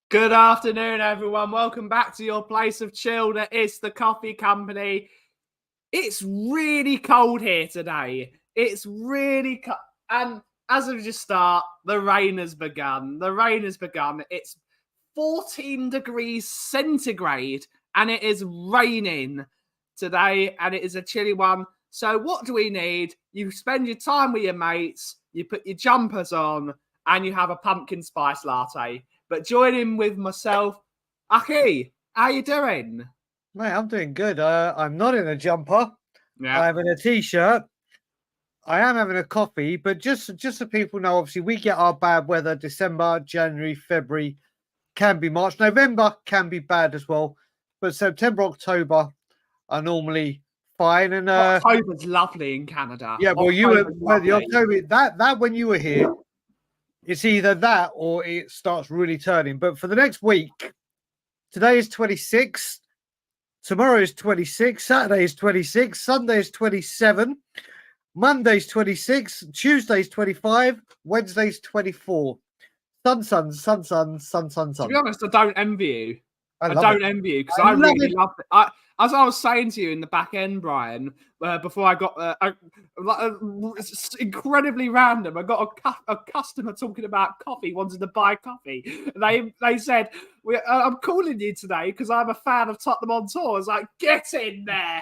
Good afternoon, everyone. Welcome back to your place of chill. That is the Coffee Company. It's really cold here today. It's really cold. And as of just start, the rain has begun. It's 14 degrees centigrade and it is raining today and it is a chilly one. So what do we need? You spend your time with your mates, you put your jumpers on and you have a pumpkin spice latte. But joining with myself, Aki, how you doing? Mate, I'm doing good. I'm not in a jumper. Yeah. I'm in a t-shirt. I am having a coffee, but just so people know, obviously we get our bad weather. December, January, February, can be March, November can be bad as well. But September, October are normally fine. And October's lovely in Canada. yeah, well, the October that when you were here, it's either that or it starts really turning. But for the next week, today is 26. Tomorrow is 26. Saturday is 26. Sunday is 27. Monday's 26. Tuesday's 25. Wednesday's 24. Sun. To be honest, I don't envy you. I don't envy you because I I really it. love it. As I was saying to you in the back end, Brian, before I got it's incredibly random. I got a customer talking about coffee, wanted to buy coffee. They said, "I'm calling you today because I'm a fan of Tottenham on Tour." I was like, "Get in there!"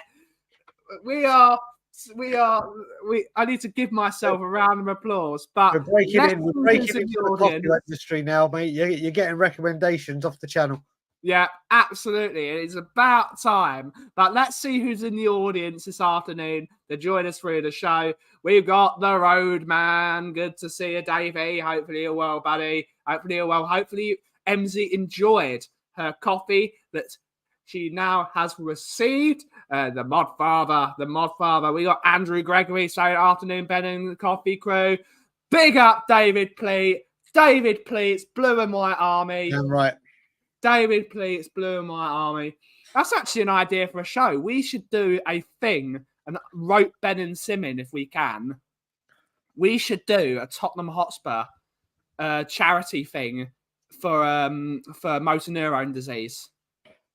I need to give myself a round of applause. But we're breaking into the coffee industry now, mate. You're getting recommendations off the channel. Yeah, absolutely. It's about time. But let's see who's in the audience this afternoon to join us through the show. We've got the Roadman. Good to see you, Davey. Hopefully you're well, buddy. Hopefully you're well. Hopefully MZ enjoyed her coffee that she now has received. The Mod Father. We got Andrew Gregory saying afternoon, Ben and the coffee crew. Big up David Pleat. David Pleat's Blue and White Army. Damn right. David Pleat's Blue and White Army. That's actually an idea for a show. We should do a thing and rope Ben and Simon if we can. We should do a Tottenham Hotspur charity thing for motor neurone disease.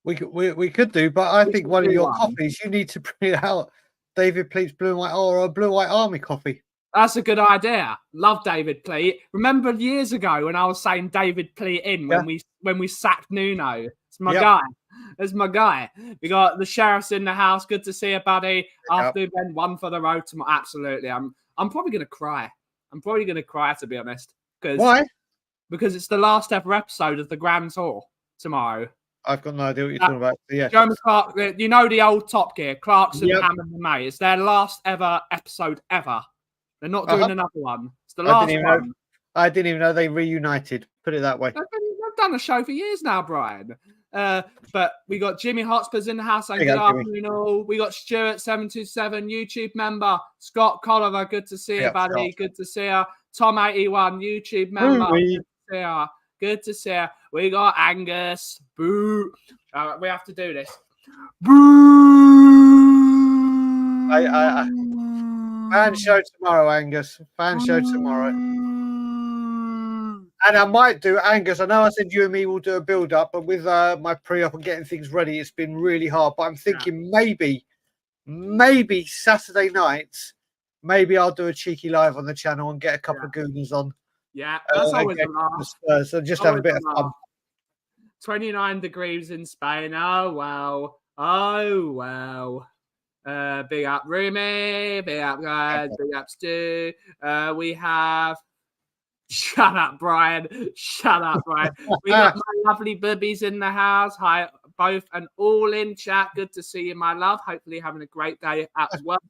We could do, but I think one of your coffees, you need to bring out David Pleat's Blue and White or a Blue White Army coffee. That's a good idea. Love David Pleat. Remember years ago when I was saying David Pleat in when we sacked Nuno? It's my guy. It's my guy. We got the sheriff's in the house. Good to see you, buddy. After Ben, one for the road tomorrow. Absolutely. I'm probably gonna cry. To be honest. Why? Because it's the last ever episode of the Grand Tour tomorrow. I've got no idea what you're talking about. Yeah. Jeremy Clark, you know the old Top Gear, Clarkson, Hammond and May. It's their last ever episode ever. They're not doing another one. It's the last one. I didn't even know they reunited. Put it that way. They've done a show for years now, Brian. But we got Jimmy Hotspurs in the house. Good afternoon, all. We got Stuart727, YouTube member. Scott Colliver, good to see you, buddy. Scott. Good to see you. Tom81, YouTube member. Good to see you. We got Angus. Boo. We have to do this. Boo. Fan show tomorrow, Angus. Fan show tomorrow. And I might do, Angus, I know I said you and me will do a build-up, but with my pre-op and getting things ready, it's been really hard. But I'm thinking maybe Saturday nights, maybe I'll do a cheeky live on the channel and get a couple of Goonies on. Yeah, that's always a laugh. So just have a bit of fun. 29 degrees in Spain. Oh, wow. Big up Rumi, big up guys, big up Stu. We have shut up, Brian. We got my lovely boobies in the house. Hi, both and all in chat. Good to see you, my love. Hopefully having a great day at work.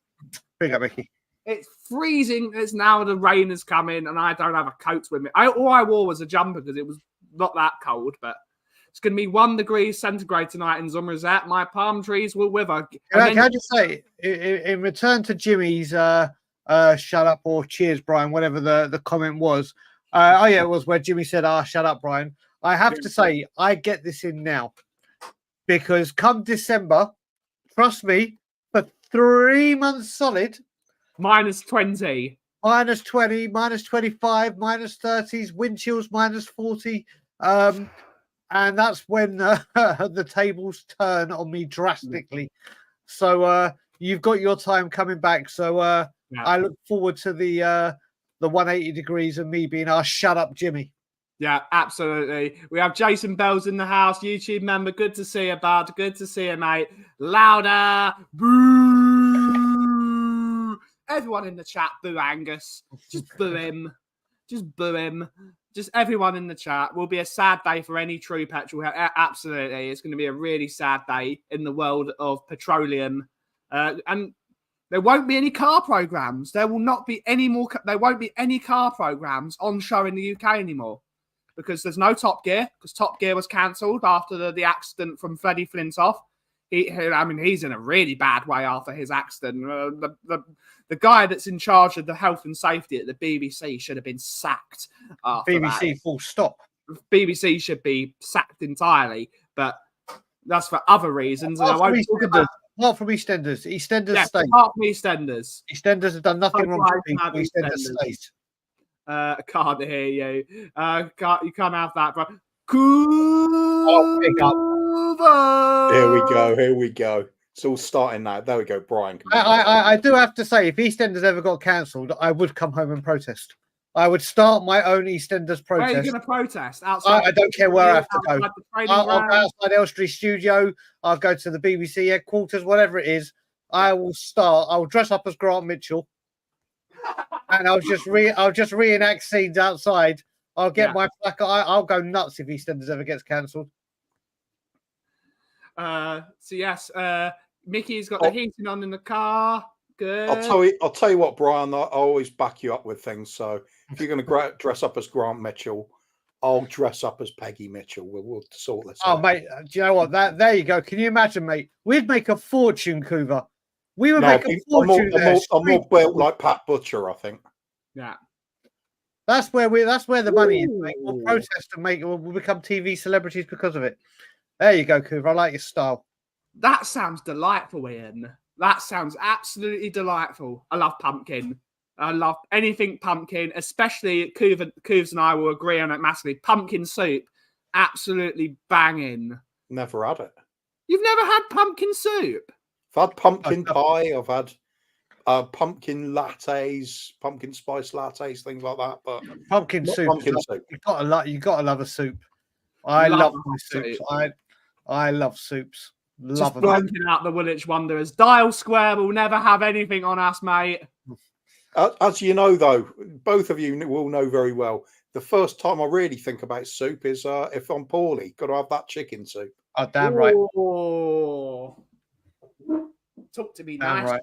Big up, Mickey. It's freezing. It's now the rain is coming, and I don't have a coat with me. All I wore was a jumper because it was not that cold, but. It's going to be 1 degree centigrade tonight in Zummerzet. My palm trees will wither. Can I just say, in return to Jimmy's shut up or cheers, Brian, whatever the comment was. It was where Jimmy said, shut up, Brian. I have to say, I get this in now. Because come December, trust me, for 3 months solid. -20. -20, -25, -30s, wind chills, -40. and that's when the tables turn on me drastically. So you've got your time coming back. So I look forward to the 180 degrees of me being our shut up Jimmy. Yeah, absolutely. We have Jason Bell's in the house, YouTube member. Good to see you, bud. Good to see you, mate. Louder. Boo. Everyone in the chat, boo Angus. Just boo him. Just boo him. Just everyone in the chat. Will be a sad day for any true petrol. Absolutely. It's going to be a really sad day in the world of petroleum. And there won't be any car programs. There will not be any more. There won't be any car programs on show in the UK anymore. Because there's no Top Gear, because Top Gear was cancelled after the accident from Freddie Flintoff. He's in a really bad way after his accident. The guy that's in charge of the health and safety at the BBC should have been sacked. BBC full stop. BBC should be sacked entirely, but that's for other reasons. And I won't talk about. Apart from EastEnders, EastEnders stay. Apart from EastEnders. EastEnders have done nothing wrong to people. EastEnders stays. I can't hear you. You can't have that, bro. Here we go. It's all starting now. There we go, Brian. I do have to say, if EastEnders ever got cancelled, I would come home and protest. I would start my own EastEnders protest. Where are you going to protest? Outside? I don't care where I have to go. I'll go outside Elstree Studio. I'll go to the BBC headquarters, whatever it is. I will dress up as Grant Mitchell. And I'll just reenact scenes outside. I'll get my placard. I'll go nuts if EastEnders ever gets cancelled. So yes, Mickey's got the heating on in the car. Good. I'll tell you what, Brian. I always back you up with things. So if you're going to dress up as Grant Mitchell, I'll dress up as Peggy Mitchell. We'll sort this out. Oh, mate, do you know what? There you go. Can you imagine, mate? We'd make a fortune, Cougar. We would make a fortune. I'm more built like Pat Butcher, I think. Yeah. That's where the money is, mate. We'll protest and we'll become TV celebrities because of it. There you go, Cougar. I like your style. That sounds delightful, Ian. That sounds absolutely delightful. I love pumpkin. I love anything pumpkin, especially Coovs and I will agree on it massively. Pumpkin soup, absolutely banging. Never had it. You've never had pumpkin soup? I've had pumpkin pie. I've had pumpkin lattes, pumpkin spice lattes, things like that. But pumpkin soup. You've got to love a soup. I love my soups. I love soups. Love them. Just blanking out the Woolwich Wanderers. Dial Square will never have anything on us, mate. As you know, though, both of you will know very well. The first time I really think about soup is if I'm poorly, got to have that chicken soup. Oh, damn right. Talk to me nicely. Right.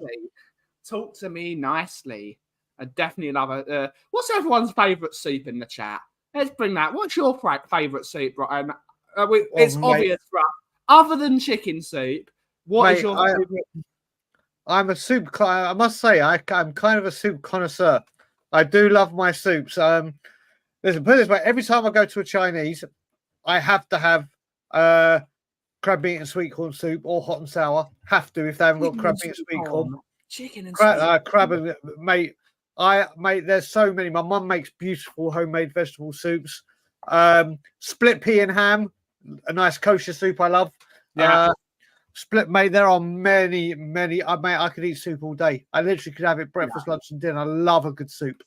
Talk to me nicely. I definitely love it. What's everyone's favourite soup in the chat? Let's bring that. What's your favourite soup, Brian? It's obvious, right? Other than chicken soup, what is your favourite? I'm a soup. I must say, I'm kind of a soup connoisseur. I do love my soups. Listen, put it this way: every time I go to a Chinese, I have to have crab meat and sweet corn soup or hot and sour. Have to if they haven't got crab meat and sweet corn. Chicken and crab and mate. There's so many. My mum makes beautiful homemade vegetable soups. Split pea and ham, a nice kosher soup I love. Yeah. Split, mate. There are many. I could eat soup all day. I literally could have it breakfast, lunch, and dinner. I love a good soup.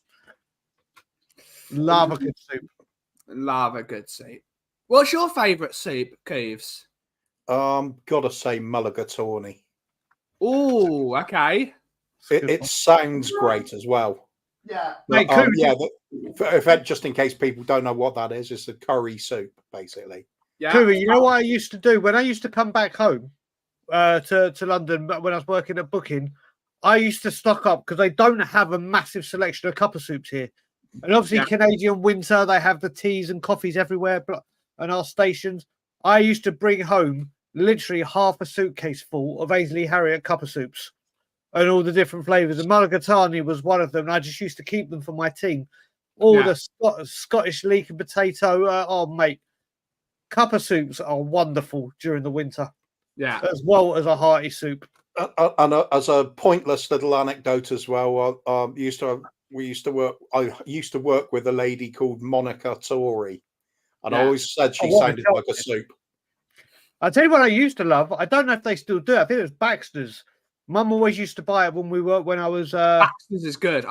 Love a good soup. Love a good soup. What's your favourite soup, Coves? Gotta say mulligatawny. Oh, okay. It sounds great as well. Yeah. Mate, just in case people don't know what that is, it's a curry soup, basically. Yeah. Cougar, you know what I used to do when I used to come back home to London when I was working at Booking? I used to stock up because they don't have a massive selection of cup of soups here. And obviously, Canadian winter, they have the teas and coffees everywhere and our stations. I used to bring home literally half a suitcase full of Ainsley Harriet cup of soups and all the different flavours. And mulligatawny was one of them. And I just used to keep them for my team. All the Scottish leek and potato. Mate, cup of soups are wonderful during the winter. Yeah. As well as a hearty soup. And as a pointless little anecdote as well, I used to work with a lady called Monica Torrey, And I always said she what a sounded like a soup. I'll tell you what I used to love. I don't know if they still do. I think it was Baxter's. Mum always used to buy it when I was. Baxter's is good.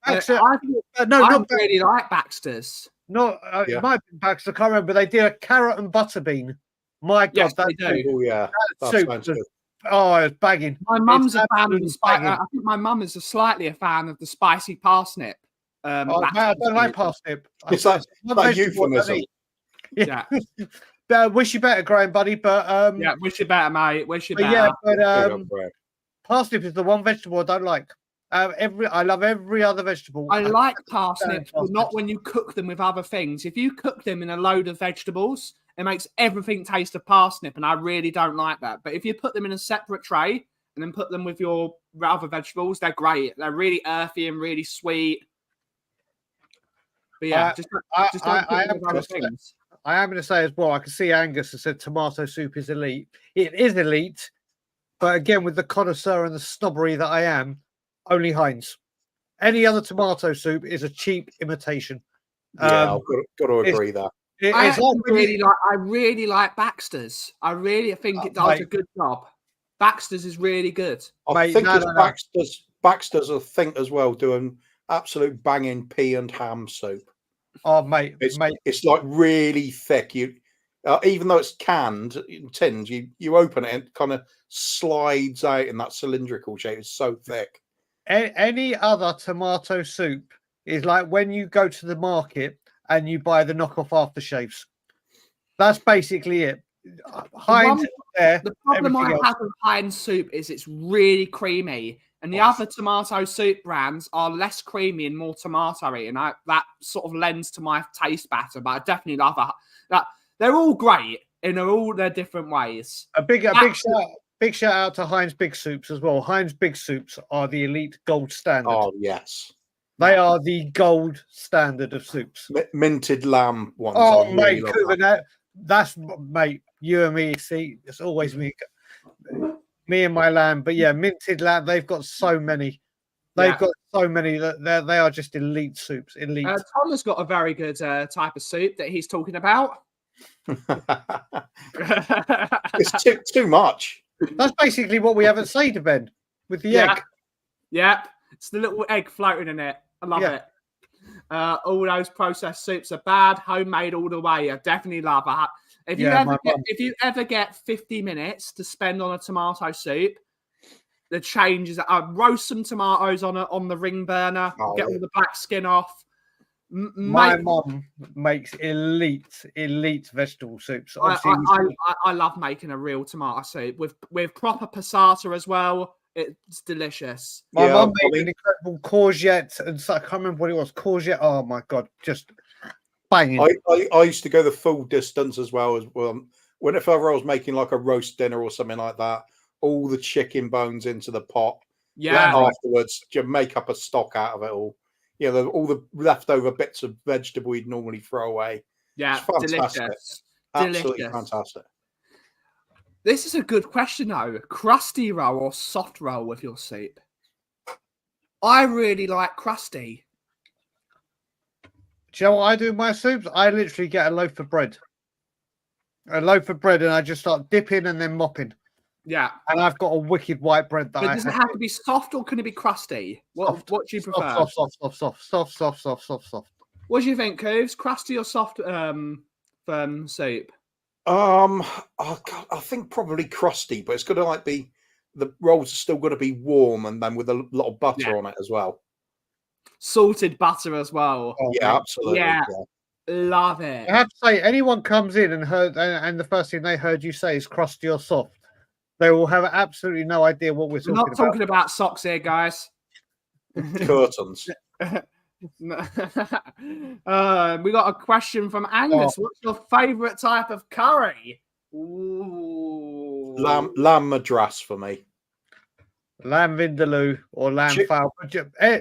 Baxter, I not really like Baxter's. Not it might be Baxter. I can't remember. They did a carrot and butter bean. My God, Yes, that they do. Oh yeah, that soup sounds was, good. oh, it was bagging. My mum's a fan of absolutely the spicy. bagging. I think my mum is slightly a fan of the spicy parsnip. Oh, man, I don't like parsnip. It's that euphemism. Yeah. Wish you better, Graham, buddy. But Yeah, wish you better, mate. Wish you but better. yeah, Big up, but Graham. parsnip is the one vegetable I don't like. I love every other vegetable. I like parsnips, but not when you cook them with other things. If you cook them in a load of vegetables, it makes everything taste of parsnip, and I really don't like that. But if you put them in a separate tray and then put them with your other vegetables, they're great. They're really earthy and really sweet. But yeah, I am going to say as well, I can see Angus has said tomato soup is elite. It is elite, but again, with the connoisseur and the snobbery that I am, only Heinz. Any other tomato soup is a cheap imitation. Yeah, I've got to agree there. I really like Baxter's. I really think it does a good job. Baxter's is really good. I think it's Baxter's, I think, as well, doing absolute banging pea and ham soup. Oh, mate, it's like really thick. You, even though it's canned in tins, you open it and it kind of slides out in that cylindrical shape. It's so thick. Any other tomato soup is like when you go to the market and you buy the knockoff aftershaves. That's basically it. Heinz there. The problem I have with Heinz soup is it's really creamy, and the other tomato soup brands are less creamy and more tomatoey, and that sort of lends to my taste better. But I definitely love that. They're all great in all their different ways. A big shout out to Heinz Big Soups as well. Heinz Big Soups are the elite gold standard. Oh yes. They are the gold standard of soups. Minted lamb ones. Oh, mate, that's mate. You and me, see, it's always me and my lamb. But yeah, minted lamb. They've got so many. They've got so many that they are just elite soups. Elite. Tom has got a very good type of soup that he's talking about. It's too much. That's basically what we have at Seder, Ben, with the egg. Yeah, it's the little egg floating in it. I love it. All those processed soups are bad. Homemade all the way. I definitely love it. If you ever get 50 minutes to spend on a tomato soup, the change is roast some tomatoes on the ring burner, get all the black skin off. My mum makes elite vegetable soups. I love making a real tomato soup with proper passata as well. It's delicious. My mum made an incredible courgette, and so I can't remember what it was. Courgette. Oh my God, just banging. I used to go the full distance as well. Whenever I was making like a roast dinner or something like that, all the chicken bones into the pot. Yeah. Afterwards, you make up a stock out of it all. Yeah, all the leftover bits of vegetable you'd normally throw away. Yeah, it's fantastic. Delicious. Absolutely fantastic. This is a good question, though. Crusty roll or soft roll with your soup? I really like crusty. Do you know what I do with my soups? I literally get a loaf of bread. And I just start dipping and then mopping. Yeah. And I've got a wicked white bread that does it have to be soft or can it be crusty? What do you prefer? Soft. What do you think, Coves? Crusty or soft soup? I think probably crusty, but it's got to be the rolls are still going to be warm and then with a lot of butter on it as well. Salted butter as well. Oh, yeah, absolutely. Yeah. Love it. I have to say, anyone comes in and the first thing they heard you say is crusty or soft, they will have absolutely no idea what we're talking about. Not talking about socks here, guys. Curtains. We got a question from Angus. What's your favourite type of curry? Ooh. Lamb madras for me. Lamb vindaloo or lamb fowl.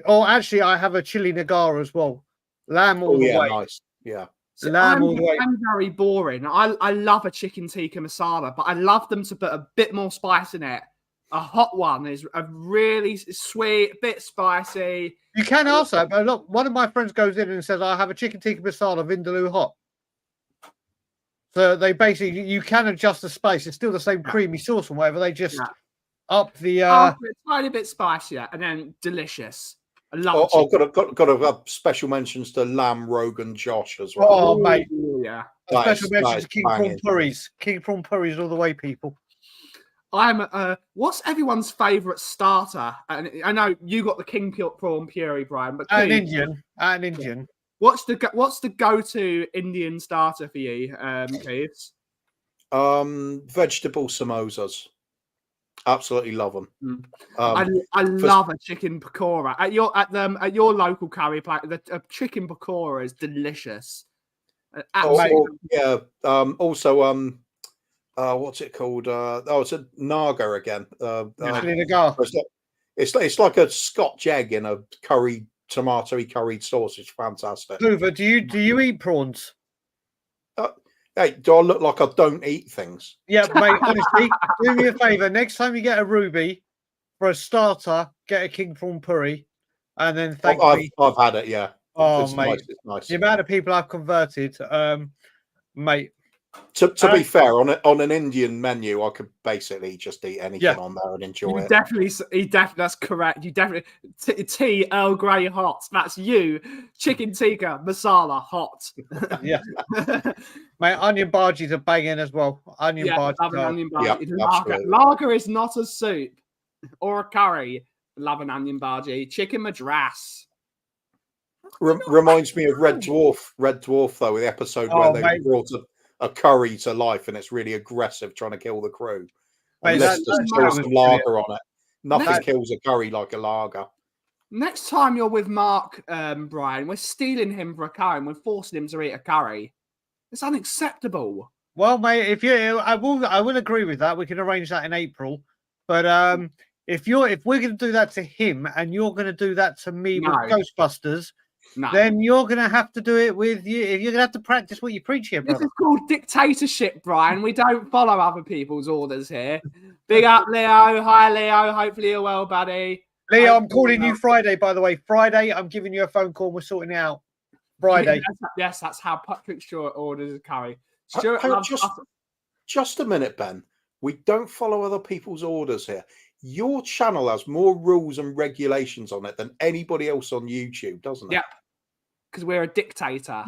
Or actually, I have a chili nagara as well. Lamb all the way. Nice. Yeah. So I'm very boring. I love a chicken tikka masala, but I love them to put a bit more spice in it. A hot one is a really sweet, bit spicy. You can ask that, but look, one of my friends goes in and says, I have a chicken tikka masala vindaloo hot. they basically you can adjust the spice. It's still the same creamy sauce and whatever. They just up the a tiny bit spicier and then delicious. I love it. Got a special mentions to lamb Rogan Josh as well. Oh, mate. Yeah. A special mention to King Prawn Purries. King Prawn Purries all the way, people. What's everyone's favourite starter? And I know you got the King Prawn Puree, Brian, but An Indian. What's the go-to Indian starter for you, Keith? Vegetable samosas. Absolutely love them. I love a chicken pakora at your local curry place. The chicken pakora is delicious. Also, what's it called? It's a naga again. It's like a Scotch egg in a tomatoey curried sauce. It's fantastic. Hoover, do you eat prawns? Hey, do I look like I don't eat things? Yeah, mate, honestly, do me a favour. Next time you get a Ruby for a starter, get a King Prawn Puree, and then thank me. I've had it, yeah. Oh, it's mate, it's nice. The amount of people I've converted, mate. To be fair, on an Indian menu, I could basically just eat anything on there and enjoy it. Definitely, that's correct. You definitely tea Earl Grey hot. That's you. Chicken tikka masala hot. Yeah, mate. Onion bhajis are banging as well. Onion bhaji. Lager is not a soup or a curry. Love an onion bhaji. Chicken madras. Reminds me of Red Dwarf though, the episode where they brought a curry to life and it's really aggressive trying to kill the crew. Let's just throw some lager on it. Nothing kills a curry like a lager. Next time you're with Mark, Brian, we're stealing him for a curry and we're forcing him to eat a curry. It's unacceptable. Well, mate, I will agree with that. We can arrange that in April. But if we're going to do that to him and you're going to do that to me with Ghostbusters, then you're going to have to do it with you. You're going to have to practice what you preach here, brother. This is called dictatorship, Brian. We don't follow other people's orders here. Big up, Leo. Hi, Leo. Hopefully you're well, buddy. Leo, I'm calling you Friday, by the way. Friday, I'm giving you a phone call. We're sorting it out. Friday. Yes, that's how Patrick Stewart orders a curry. Just a minute, Ben. We don't follow other people's orders here. Your channel has more rules and regulations on it than anybody else on YouTube, doesn't it? Yep. Because we're a dictator.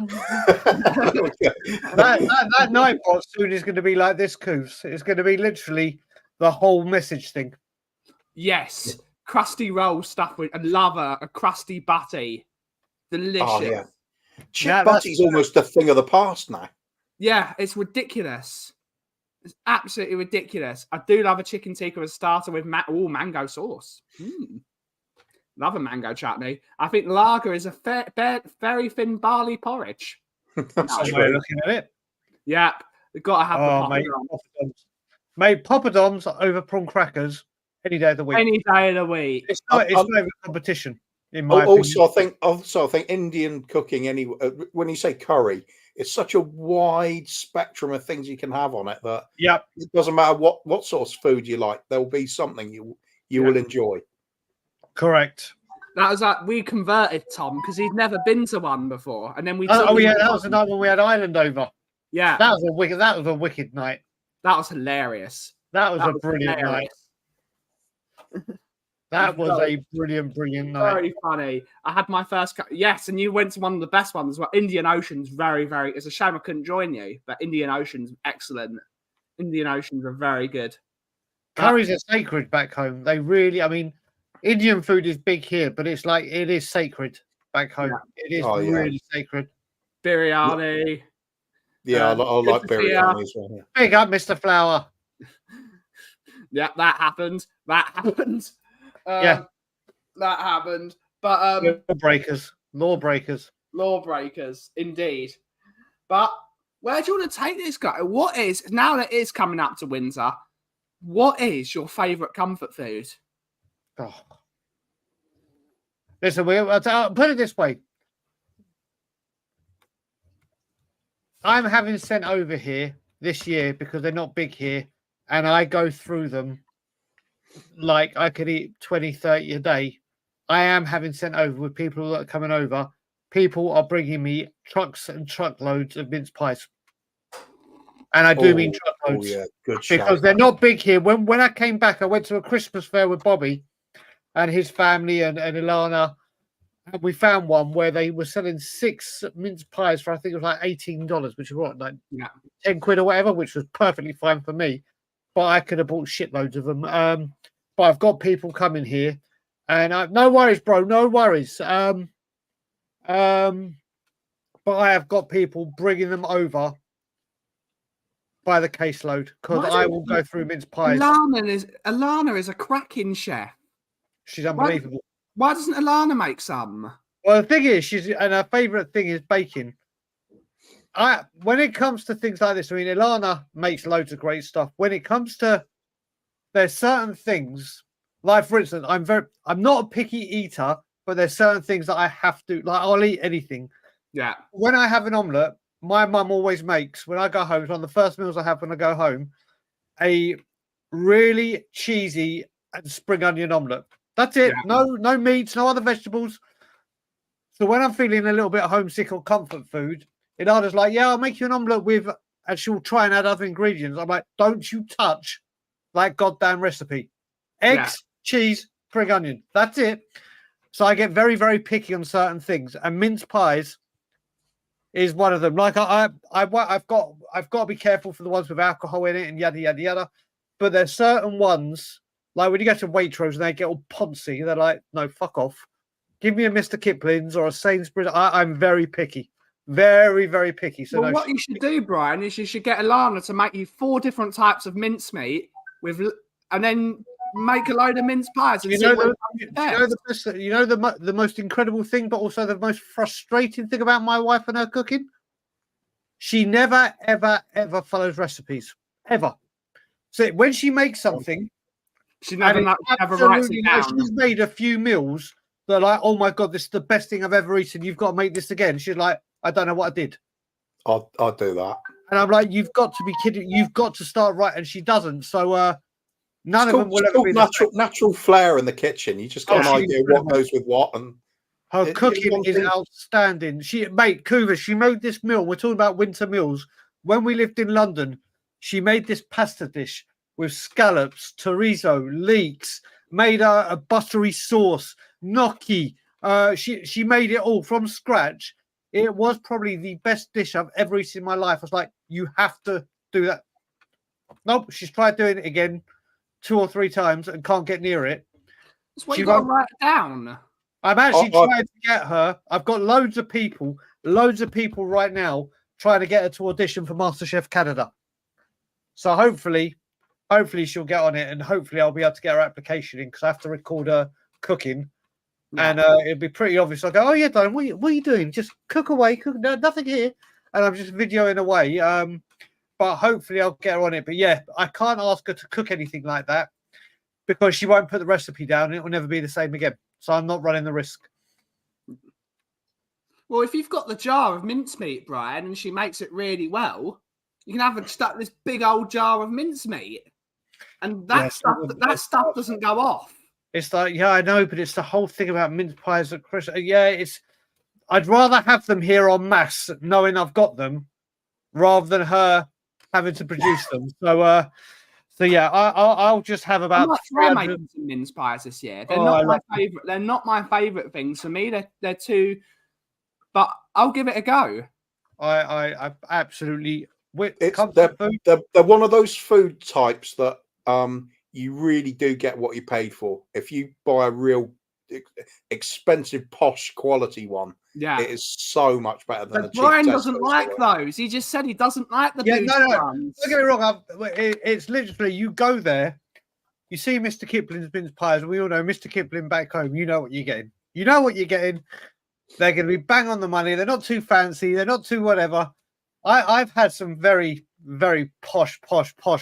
that night pot soon is going to be like this, Coos. It's going to be literally the whole message thing. Yes. Crusty roll stuffed with a crusty butty. Delicious. Oh, yeah. Chip butty's almost a thing of the past now. Yeah, it's ridiculous. It's absolutely ridiculous. I do love a chicken tikka as a starter with mango sauce. Love a mango chutney. I think lager is a very thin barley porridge. That's true. Looking at it. Yeah, we've got to have the poppadoms. Mate, poppadoms over prawn crackers any day of the week. Any day of the week. It's not even a competition. In my opinion. I think Indian cooking. When you say curry, it's such a wide spectrum of things you can have on it that it doesn't matter what sort of food you like. There will be something you will enjoy. Correct. That was we converted Tom because he'd never been to one before, and then we. That was another one we had Ireland over. Yeah, that was a wicked night. That was hilarious. That was a brilliant night. That was a brilliant night. Very funny. I had my first yes, and you went to one of the best ones as well. Indian Ocean's very, very. It's a shame I couldn't join you, but Indian Ocean's excellent. Indian Oceans are very good. Curries are sacred back home. They really, I mean, Indian food is big here, but it's like it is sacred back home. Yeah. It is really sacred. Biryani. Yeah, I like biryani as well. Yeah. Big up, Mr. Flower. Yeah, that happened. That happened. That happened. But lawbreakers, indeed. But where do you want to take this guy? What is now that it's coming up to winter? What is your favourite comfort food? Oh. Listen, I'll put it this way. I'm having sent over here this year because they're not big here, and I go through them like I could eat 20, 30 a day. I am having sent over with people that are coming over. People are bringing me trucks and truckloads of mince pies. And I do mean truckloads. Oh, yeah, good because shout. they're not big here. When I came back, I went to a Christmas fair with Bobby and his family and Ilana. And we found one where they were selling 6 mince pies for, I think it was like $18, which is what, like 10 quid or whatever, which was perfectly fine for me. But I could have bought shitloads of them. But I've got people coming here, and no worries, bro, no worries. But I have got people bringing them over by the caseload because I will go through mince pies. Alana is a cracking chef. She's unbelievable. Why doesn't Alana make some? Well, the thing is, her favourite thing is baking. When it comes to things like this, I mean, Ilana makes loads of great stuff. When it comes to, there's certain things, like for instance, I'm not a picky eater, but there's certain things that I have to, like I'll eat anything. Yeah. When I have an omelette, my mum always makes, when I go home, it's one of the first meals I have when I go home, a really cheesy and spring onion omelette. That's it. Yeah. No meats, no other vegetables. So when I'm feeling a little bit homesick or comfort food, Ilana's like, yeah, I'll make you an omelette with, and she'll try and add other ingredients. I'm like, don't you touch that goddamn recipe. Eggs, cheese, spring onion. That's it. So I get very, very picky on certain things, and mince pies is one of them. Like I've got to be careful for the ones with alcohol in it and yada yada yada. But there's certain ones, like when you go to Waitrose and they get all poncy, they're like, no, fuck off. Give me a Mr. Kipling's or a Sainsbury's. I'm very picky. Very, very picky. So what you should do, Brian, is you should get Alana to make you 4 different types of mincemeat and then make a load of mince pies. And the most incredible thing, but also the most frustrating thing about my wife and her cooking? She never, ever, ever follows recipes. Ever. So when she makes something, she never writes it down. She's made a few meals that are like, oh my God, this is the best thing I've ever eaten. You've got to make this again. She's like, I don't know what I did. I'll do that. And I'm like, you've got to be kidding. You've got to start right. And she doesn't. So none of them will ever be natural flair in the kitchen. You just got an idea what goes with what. And her cooking is outstanding. Kauffie, she made this meal. We're talking about winter meals. When we lived in London, she made this pasta dish with scallops, chorizo, leeks, made a buttery sauce, gnocchi. She made it all from scratch. It was probably the best dish I've ever eaten in my life. I was like, you have to do that. Nope, she's tried doing it again 2 or 3 times and can't get near it. That's what you got to write it down. I'm actually trying to get her. I've got loads of people right now trying to get her to audition for MasterChef Canada. So hopefully she'll get on it, and hopefully I'll be able to get her application in because I have to record her cooking. Yeah. And it'll be pretty obvious. I'll go, oh yeah, darling, what are you doing? Just cook away, nothing here. And I'm just videoing away. But hopefully I'll get her on it. But yeah, I can't ask her to cook anything like that because she won't put the recipe down and it will never be the same again. So I'm not running the risk. Well, if you've got the jar of mincemeat, Brian, and she makes it really well, you can have her stuck this big old jar of mincemeat. And that stuff doesn't go off. It's like, yeah, I know, but it's the whole thing about mince pies at Christmas. Yeah, I'd rather have them here en masse, knowing I've got them, rather than her having to produce them. So yeah, I'll just have about 300. Making some mince pies this year. They're not my favorite. They're not my favorite things for me. They're too, but I'll give it a go. I absolutely. They're one of those food types that you really do get what you paid for. If you buy a real expensive, posh quality one, it is so much better than a cheap. Brian doesn't like those. He just said he doesn't like the bougie ones. Don't get me wrong. It's literally, you go there, you see Mr. Kipling's mince pies, and we all know Mr. Kipling back home. You know what you're getting. You know what you're getting. They're going to be bang on the money. They're not too fancy. They're not too whatever. I've had some very, very posh.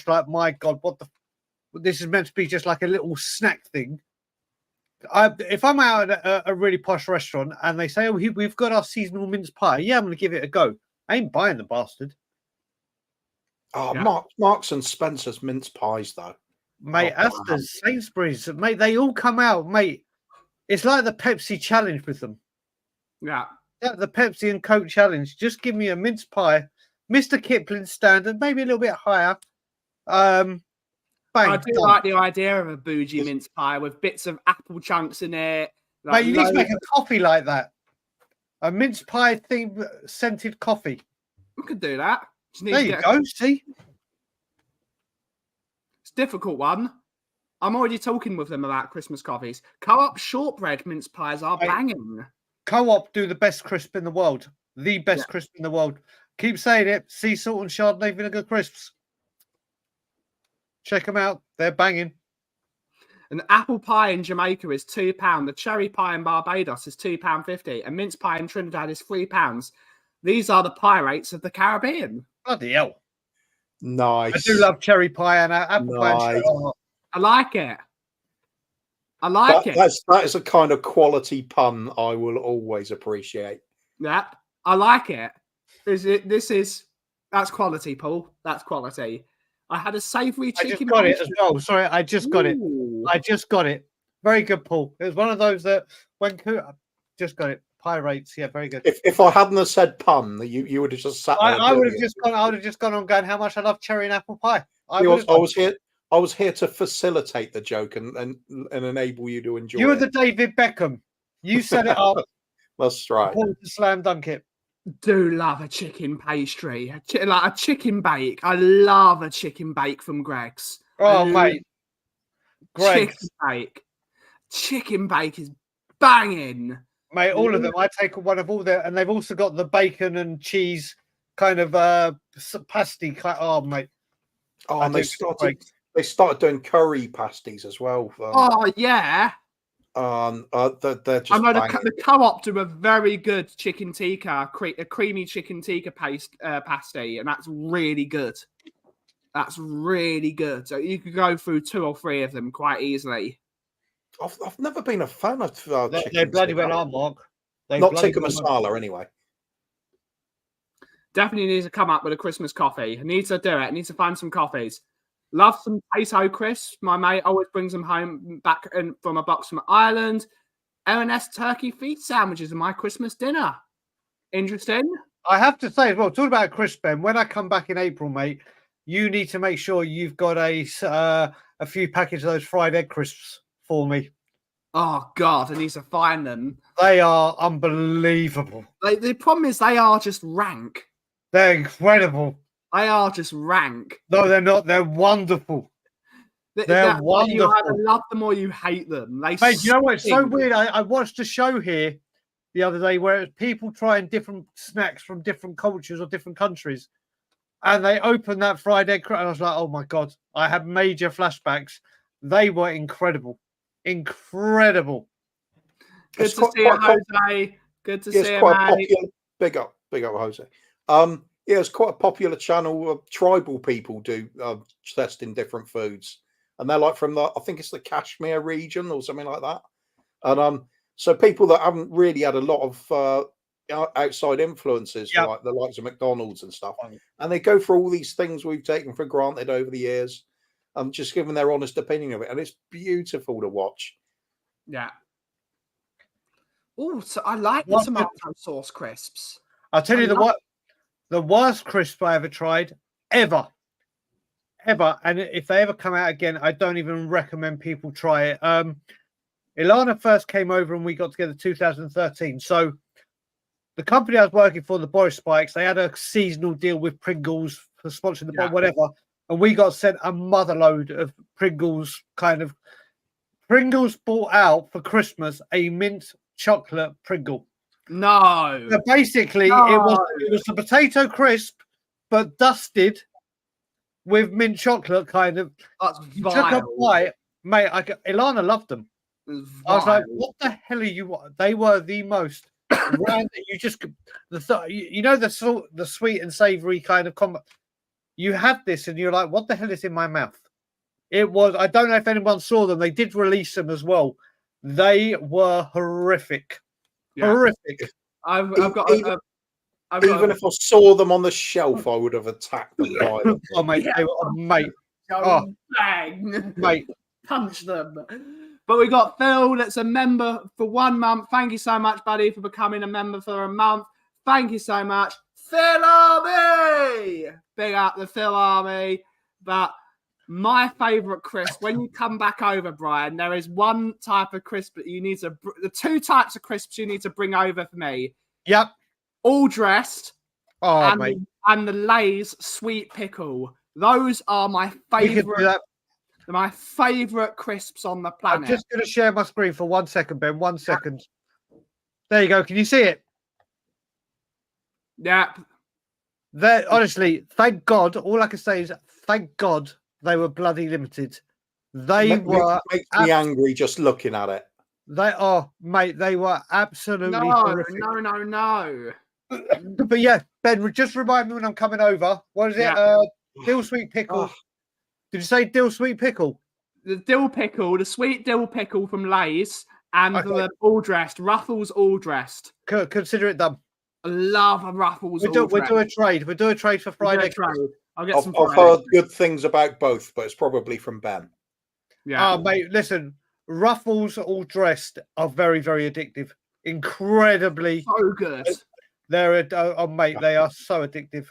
Like, my God, this is meant to be just like a little snack thing. If I'm out at a really posh restaurant and they say, oh, we've got our seasonal mince pie, yeah, I'm going to give it a go. I ain't buying the bastard. Oh, yeah. Marks and Spencer's mince pies, though. Mate, Asda's, Sainsbury's, mate, they all come out, mate. It's like the Pepsi challenge with them. Yeah. Yeah, the Pepsi and Coke challenge. Just give me a mince pie Mr. Kipling standard, maybe a little bit higher. Bang, I do like the idea of a bougie mince pie with bits of apple chunks in it. Like, you need to make a coffee like that. A mince pie themed scented coffee. We could do that. There you go. See? It's a difficult one. I'm already talking with them about Christmas coffees. Co-op shortbread mince pies are banging. Co-op do the best crisp in the world. The best crisp in the world. Keep saying it. Sea salt and Chardonnay vinegar crisps. Check them out. They're banging. An apple pie in Jamaica is £2. The cherry pie in Barbados is £2.50. A mince pie in Trinidad is £3. These are the pie rates of the Caribbean. Bloody hell. Nice. I do love cherry pie and apple pie. I like it. I like it. That is a kind of quality pun I will always appreciate. Yeah, I like it. That's quality, Paul. That's quality. I had a savoury chicken. I just got it as well. Sorry, I just got it. I just got it. Very good, Paul. It was one of those that just got it. Pie rates, yeah, very good. If I hadn't have said pun, you would have just sat there. I would have just gone on going, how much I love cherry and apple pie. I was here to facilitate the joke and enable you to enjoy it. You were the David Beckham. You set it up. That's right. Paul to slam dunk it. Do love a chicken pastry, like a chicken bake. I love a chicken bake from Greg's. Oh, mate. Greg's. Chicken bake is banging. Mate, all of them. I take one of all their, and they've also got the bacon and cheese kind of pasty. Oh, mate. Oh, and they started doing curry pasties as well. Oh, yeah. They're just. I know the Co-op do a very good chicken tikka, a creamy chicken tikka pasty, and that's really good. That's really good. So you could go through 2 or 3 of them quite easily. I've never been a fan of chicken. They bloody well are, Mark. Not tikka masala, anyway. Definitely needs to come up with a Christmas coffee. I need to do it. I need to find some coffees. Love some potato crisps. My mate always brings them home back from a box from Ireland. M&S turkey feet sandwiches are my Christmas dinner. Interesting. I have to say as well, talking about crisp, Ben, when I come back in April, mate, you need to make sure you've got a few packages of those fried egg crisps for me. Oh, God, I need to find them. They are unbelievable. The problem is they are just rank. They're incredible. They are just rank. No, they're not. They're wonderful. They're wonderful. You either love them or you hate them. Mate, you know what? It's so weird. I watched a show here the other day where people trying different snacks from different cultures or different countries. And they opened that fried egg, and I was like, oh, my God. I had major flashbacks. They were incredible. Incredible. Good to see you, Jose. Good to see you, mate. Big up, Jose. Yeah, it's quite a popular channel. Tribal people do testing different foods, and they're like from I think it's the Kashmir region or something like that. And so people that haven't really had a lot of outside influences, like the likes of McDonald's and stuff, and they go for all these things we've taken for granted over the years, just giving their honest opinion of it, and it's beautiful to watch. Yeah. Oh, so I like the tomato sauce crisps. I'll tell you the worst crisp I ever tried, ever. And if they ever come out again, I don't even recommend people try it. Ilana first came over and we got together 2013. So the company I was working for, the Boris Spikes, they had a seasonal deal with Pringles for sponsoring the whatever. And we got sent a motherload of Pringles Pringles bought out for Christmas a mint chocolate Pringle. No. So basically, it was a potato crisp, but dusted with mint chocolate kind of. That's vile. Took a bite, mate. Ilana loved them. I was like, "What the hell are you?" They were the most random. The sweet and savoury kind of combo. You have this, and you're like, "What the hell is in my mouth?" It was. I don't know if anyone saw them. They did release them as well. They were horrific. Yeah. Horrific. Even if I saw them on the shelf, I would have attacked them. Oh, mate, mate. Bang. Mate. Punch them. But we got Phil, that's a member for 1 month. Thank you so much, buddy, for becoming a member for a month. Thank you so much. Phil Army! Big up the Phil Army. But my favourite crisp, when you come back over, Brian, there is one type of crisp that you need to, the two types of crisps you need to bring over for me. Yep. All dressed mate. and the Lay's sweet pickle. Those are my favourite. My favourite crisps on the planet. I'm just going to share my screen for 1 second, Ben. 1 second. There you go. Can you see it? Yep. Honestly, thank God. All I can say is thank God they were bloody limited. They were. Makes me angry just looking at it. They are, mate. They were absolutely horrific. No. But yeah, Ben, just remind me when I'm coming over. What is it? Yeah. Dill sweet pickle. Did you say dill sweet pickle? The dill pickle, the sweet dill pickle from Lay's, and the all dressed Ruffles all dressed. Consider it done. I love a Ruffles. We'll do a trade. We'll do a trade for Friday. I'll get some. I've heard good things about both, but it's probably from Ben. Yeah. Mate, listen. Ruffles all dressed are very, very addictive. Incredibly so good. They're mate, they are so addictive.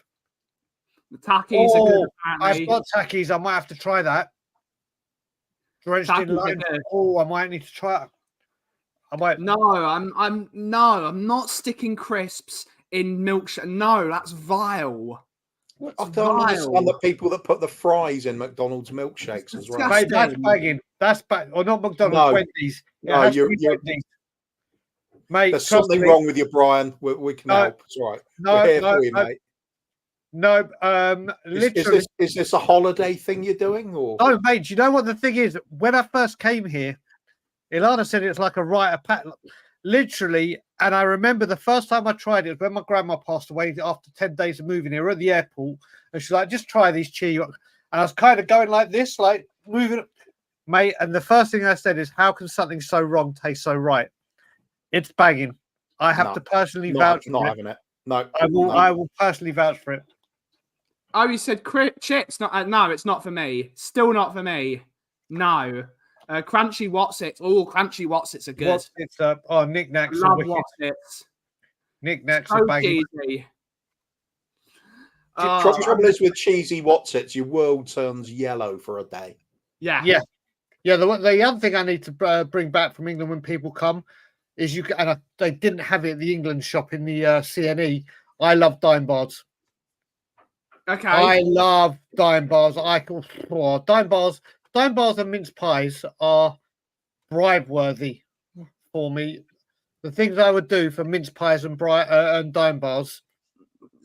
The Takis are good. Apparently. I've got Takis. I might have to try that. Drenched in lime. I might need to try it. I might. No, I'm not sticking crisps in milkshake. No, that's vile. I don't understand the people that put the fries in McDonald's milkshakes as well. Mate, that's bagging. That's or not McDonald's. Wendy's. No, you're Wendy's. Mate, there's something wrong with you, Brian. We can help. It's all right. We're here for you, mate. No, literally. Is this a holiday thing you're doing? Or no, mate, do you know what the thing is? When I first came here, Ilana said it's like a rite of passage. Literally, and I remember the first time I tried it was when my grandma passed away after 10 days of moving here at the airport. And she's like, just try these cheese. And I was kind of going like this, like moving, mate. And the first thing I said is, how can something so wrong taste so right? It's bagging. I have to personally vouch for it. Not having it. No, I will personally vouch for it. Oh, you said chips? No, it's not for me. Still not for me. No. Crunchy Wotsits. Oh, Crunchy Wotsits are good. Wotsits knickknacks. Love Wotsits. Knickknacks are banging. Easy. Trouble is with cheesy Wotsits, your world turns yellow for a day. Yeah. The other thing I need to bring back from England when people come is they didn't have it at the England shop in the CNE. I love dime bars. Okay. I love dime bars. Dime bars and mince pies are bribe worthy for me. The things I would do for mince pies and dime bars.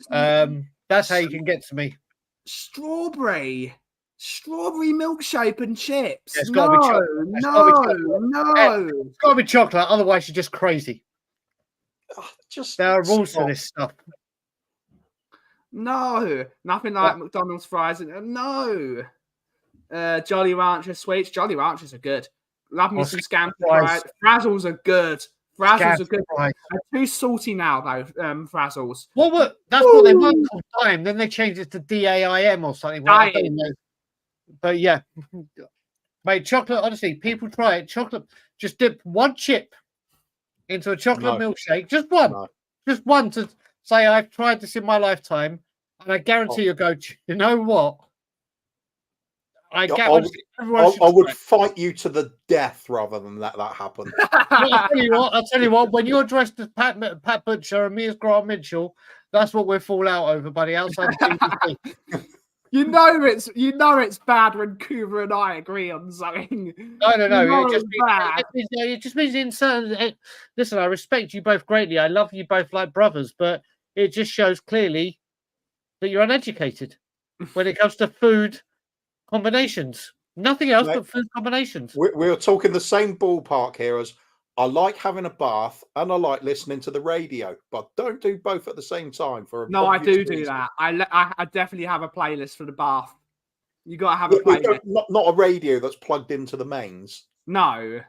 That's how you can get to me. Strawberry milkshake and chips. It's got to be chocolate. It's got to be chocolate. Otherwise, you're just crazy. There are rules to this stuff. No, nothing like McDonald's fries. No. Jolly Rancher sweets. Jolly Ranchers are good. Love me some scampi fries. Frazzles are good. Frazzles are good. They're too salty now, though. Frazzles. That's what they were called Dime. Then they changed it to DAIM or something. Well, I don't know. But yeah, mate, chocolate. Honestly, people try it. Chocolate. Just dip one chip into a chocolate milkshake. Just one to say I've tried this in my lifetime, and I guarantee you'll go. You know what? I would fight you to the death rather than that happen. I'll tell you what. When you're dressed as Pat Butcher and me as Grant Mitchell, that's what we'll fall out over, buddy. Outside the BBC. You know it's bad when Cooper and I agree on something. No. It just means in certain. Listen, I respect you both greatly. I love you both like brothers, but it just shows clearly that you're uneducated when it comes to food combinations. Nothing else but food combinations. We're talking the same ballpark here as I like having a bath and I like listening to the radio, but don't do both at the same time. No, I do that. I definitely have a playlist for the bath. You got to have a playlist. Not a radio that's plugged into the mains. No.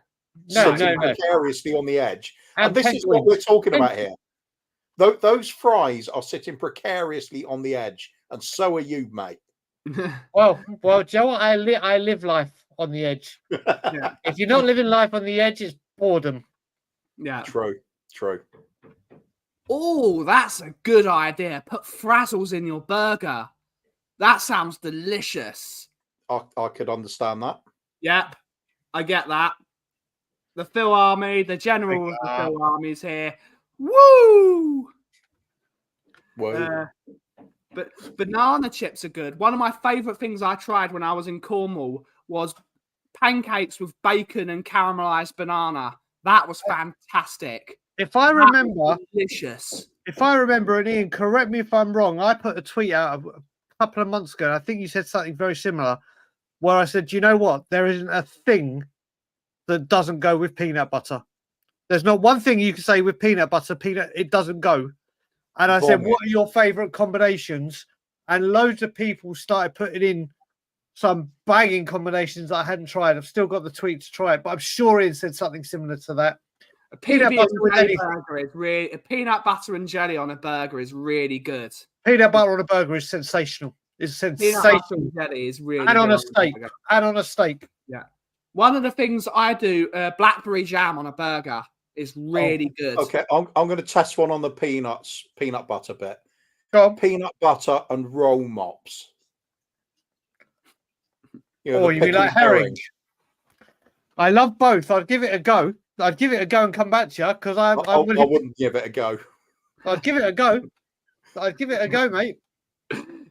Precariously on the edge. And this is what we're talking about here. Those fries are sitting precariously on the edge, and so are you, mate. Well, do you know what? I live life on the edge. Yeah. If you're not living life on the edge, it's boredom. Yeah. True. Oh, that's a good idea. Put frazzles in your burger. That sounds delicious. I could understand that. Yep, I get that. The Phil Army, the general of the Phil Army's here. Woo! Whoa. But banana chips are good. One of my favourite things I tried when I was in Cornwall was pancakes with bacon and caramelised banana. That was fantastic. If I remember, delicious. If I remember, and Ian, correct me if I'm wrong, I put a tweet out a couple of months ago. I think you said something very similar, where I said, "You know what? There isn't a thing that doesn't go with peanut butter. There's not one thing you can say with peanut butter. It doesn't go." And I said, "What are your favourite combinations?" And loads of people started putting in some banging combinations that I hadn't tried. I've still got the tweet to try it, but I'm sure Ian said something similar to that. Peanut butter with burger is really peanut butter and jelly on a burger is really good. Peanut butter on a burger is sensational. It's sensational. Peanut butter and jelly is really and good on a steak. And on a steak. Yeah. One of the things I do, blackberry jam on a burger is really good. Okay, I'm going to test one on the peanut butter bit. Go on. Peanut butter and roll mops. You mean like herring? I love both. I'd give it a go. I'd give it a go and come back to you because I wouldn't give it a go. I'd give it a go. I'd give it a go, mate.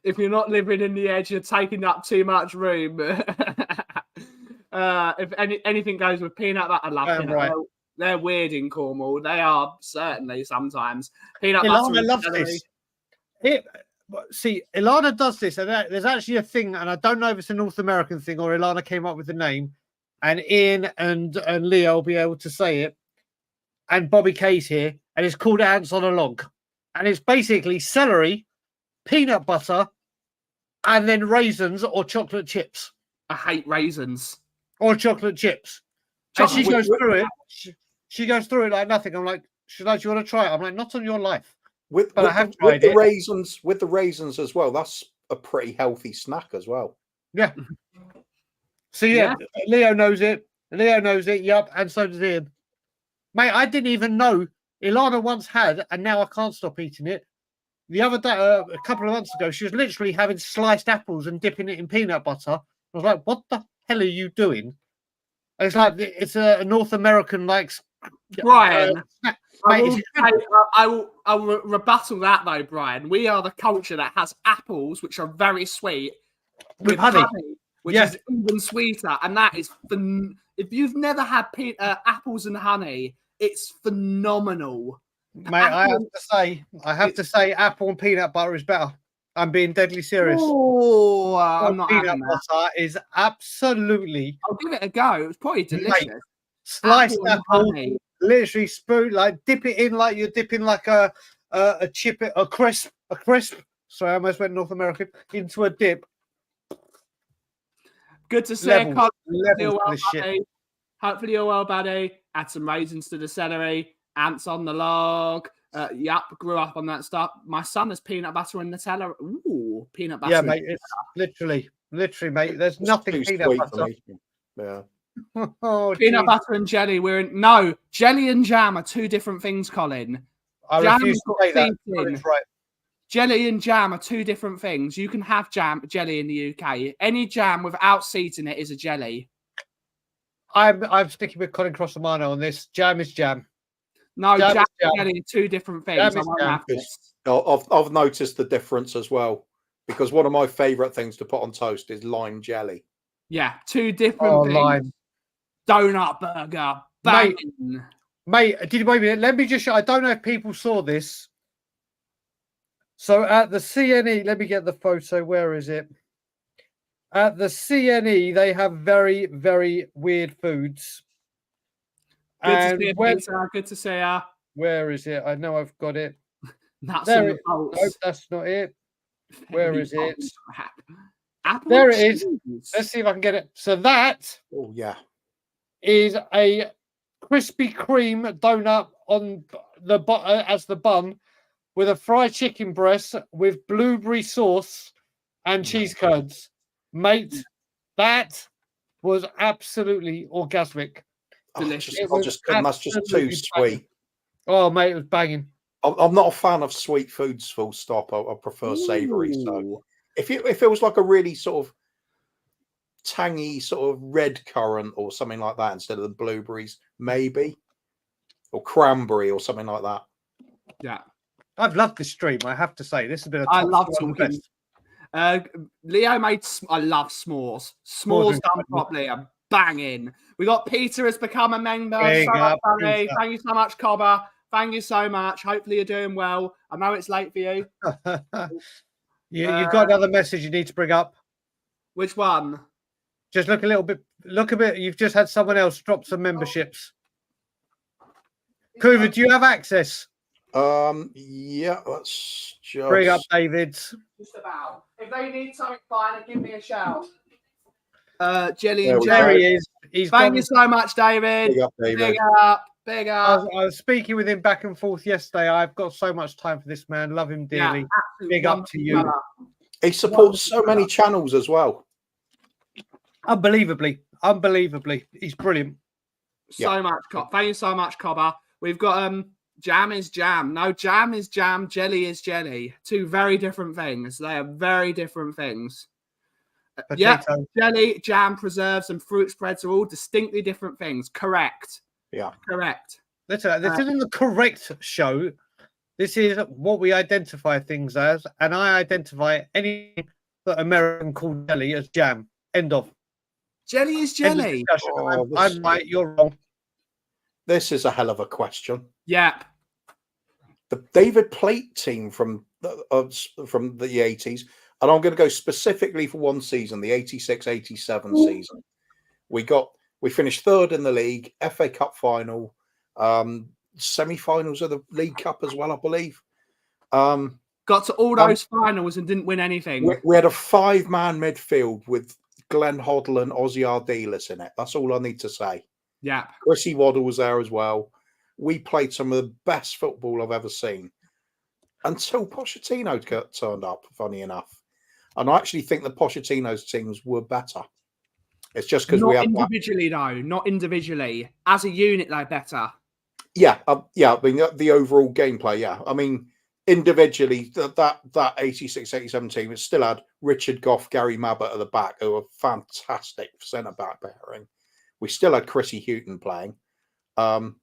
If you're not living in the edge, you're taking up too much room. If anything goes with peanut butter, I love peanut butter. They're weird in Cornwall. They are certainly sometimes. Peanut butter. Ilana loves this. See, Ilana does this, and there's actually a thing, and I don't know if it's a North American thing or Ilana came up with the name. And Ian and Leo will be able to say it. And Bobby K's here. And it's called Ants on a Log. And it's basically celery, peanut butter, and then raisins or chocolate chips. I hate raisins. Or chocolate chips. And she goes through it. She goes through it like nothing. I'm like, do you want to try it? I'm like, not on your life. But I have tried it. With the raisins as well. That's a pretty healthy snack as well. Yeah. So yeah, Leo knows it. Yep, and so does Ian. Mate, I didn't even know Ilana once had, and now I can't stop eating it. The other day, a couple of months ago, she was literally having sliced apples and dipping it in peanut butter. I was like, "What the hell are you doing?" And it's like it's a North American Brian. I will rebuttal that though, Brian. We are the culture that has apples, which are very sweet, with honey which is even sweeter, and that is if you've never had apples and honey, it's phenomenal. Mate, I have to say, apple and peanut butter is better. I'm being deadly serious. Oh, I'm not peanut butter is absolutely. I'll give it a go. It was probably delicious. Mate, sliced apple, literally spoon, dip it in like you're dipping like a chip, a crisp. Sorry, I almost went North American into a dip. Good to see you, Colin. Hopefully you're well, buddy. Add some raisins to the celery. Ants on the log. Yep, grew up on that stuff. My son has peanut butter and Nutella. Ooh, peanut butter. Yeah, mate. It's literally, mate. There's nothing peanut butter. Yeah. Peanut butter and jelly. Jelly and jam are two different things, Colin. I refuse to say that. Right. Jelly and jam are two different things. You can have jelly in the UK. Any jam without seeds in it is a jelly. I'm sticking with Colin Crossamano on this. Jam is jam. No, jam and jelly are two different things. I've noticed the difference as well, because one of my favourite things to put on toast is lime jelly. Yeah, two different things. Lime. Donut burger. Mate, let me just show. I don't know if people saw this. So at the CNE, let me get the photo. Where is it? At the CNE, they have very, very weird foods. Good to see you. Where is it? I know I've got it. That's nope, that's not it. Where is it? Apple there it is. Let's see if I can get it. So that is a Krispy Kreme donut on the as the bun, with a fried chicken breast with blueberry sauce and cheese curds. Mate, that was absolutely orgasmic. Delicious. That's just too sweet. Oh, mate, it was banging. I'm not a fan of sweet foods. Full stop. I prefer savoury. So if it was like a really sort of tangy sort of red currant or something like that instead of the blueberries, maybe, or cranberry or something like that. Yeah, I've loved this stream. I have to say, this has been a top I love one of the talking. best. Leo made. I love s'mores. S'mores done properly are banging. We got Peter has become a member. Big So up, funny. Peter. Thank you so much, Cobber. Thank you so much. Hopefully you're doing well. I know it's late for you. You've got another message you need to bring up. Which one? Just look a little bit. Look a bit. You've just had someone else drop some memberships. Kauffie, do you have access? Yeah, let's just Bring up David's. Just about. If they need something finer, give me a shout. Jelly and There Jelly. He is. Thank you so much, David. Big up, David. Big up. Big up. I was speaking with him back and forth yesterday. I've got so much time for this man. Love him dearly. Big up to you. He supports so many channels as well. Unbelievably. He's brilliant. So much. Thank you so much, Cobber. We've got jam is jam. No, jam is jam. Jelly is jelly. Two very different things. They are very different things. Yeah, jelly, jam, preserves, and fruit spreads are all distinctly different things. Correct. Yeah. Correct. This isn't the correct show. This is what we identify things as, and I identify anything that American call jelly as jam. End of. Jelly is jelly. I'm right, you're wrong. This is a hell of a question. Yep. The David Plate team from the 80s, and I'm going to go specifically for one season, the 86-87 season. We finished third in the league, FA Cup final, semi-finals of the League Cup as well, I believe. Got to all those finals and didn't win anything. We had a 5-man midfield with Glenn Hoddle and Ozzy Ardiles in it. That's all I need to say. Yeah. Chrissy Waddle was there as well. We played some of the best football I've ever seen until Pochettino turned up, funny enough. And I actually think the Pochettino's teams were better. It's just because we have individually, though, not individually. As a unit, they're better. Yeah, yeah. I mean, the overall gameplay, yeah. I mean, individually, that 86-87 team, it still had Richard Goff, Gary Mabbott at the back, who were fantastic centre-back pairing. We still had Chrissy Houghton playing. And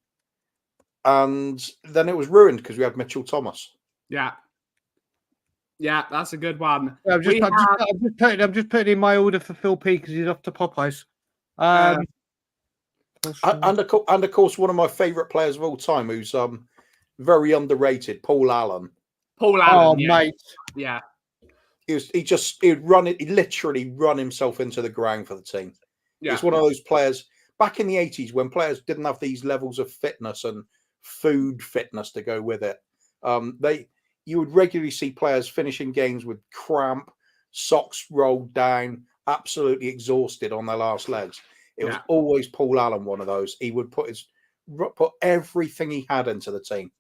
then it was ruined because we had Mitchell Thomas. Yeah. Yeah, that's a good one. I'm just putting in my order for Phil P because he's off to Popeyes. And of course, one of my favourite players of all time, who's very underrated, Paul Allen. Oh, yeah. Mate, yeah. He'd literally run himself into the ground for the team. Yeah. He's one of those players back in the 80s when players didn't have these levels of fitness and food fitness to go with it. You would regularly see players finishing games with cramp, socks rolled down, absolutely exhausted on their last legs. It was always Paul Allen, one of those. He would put everything he had into the team.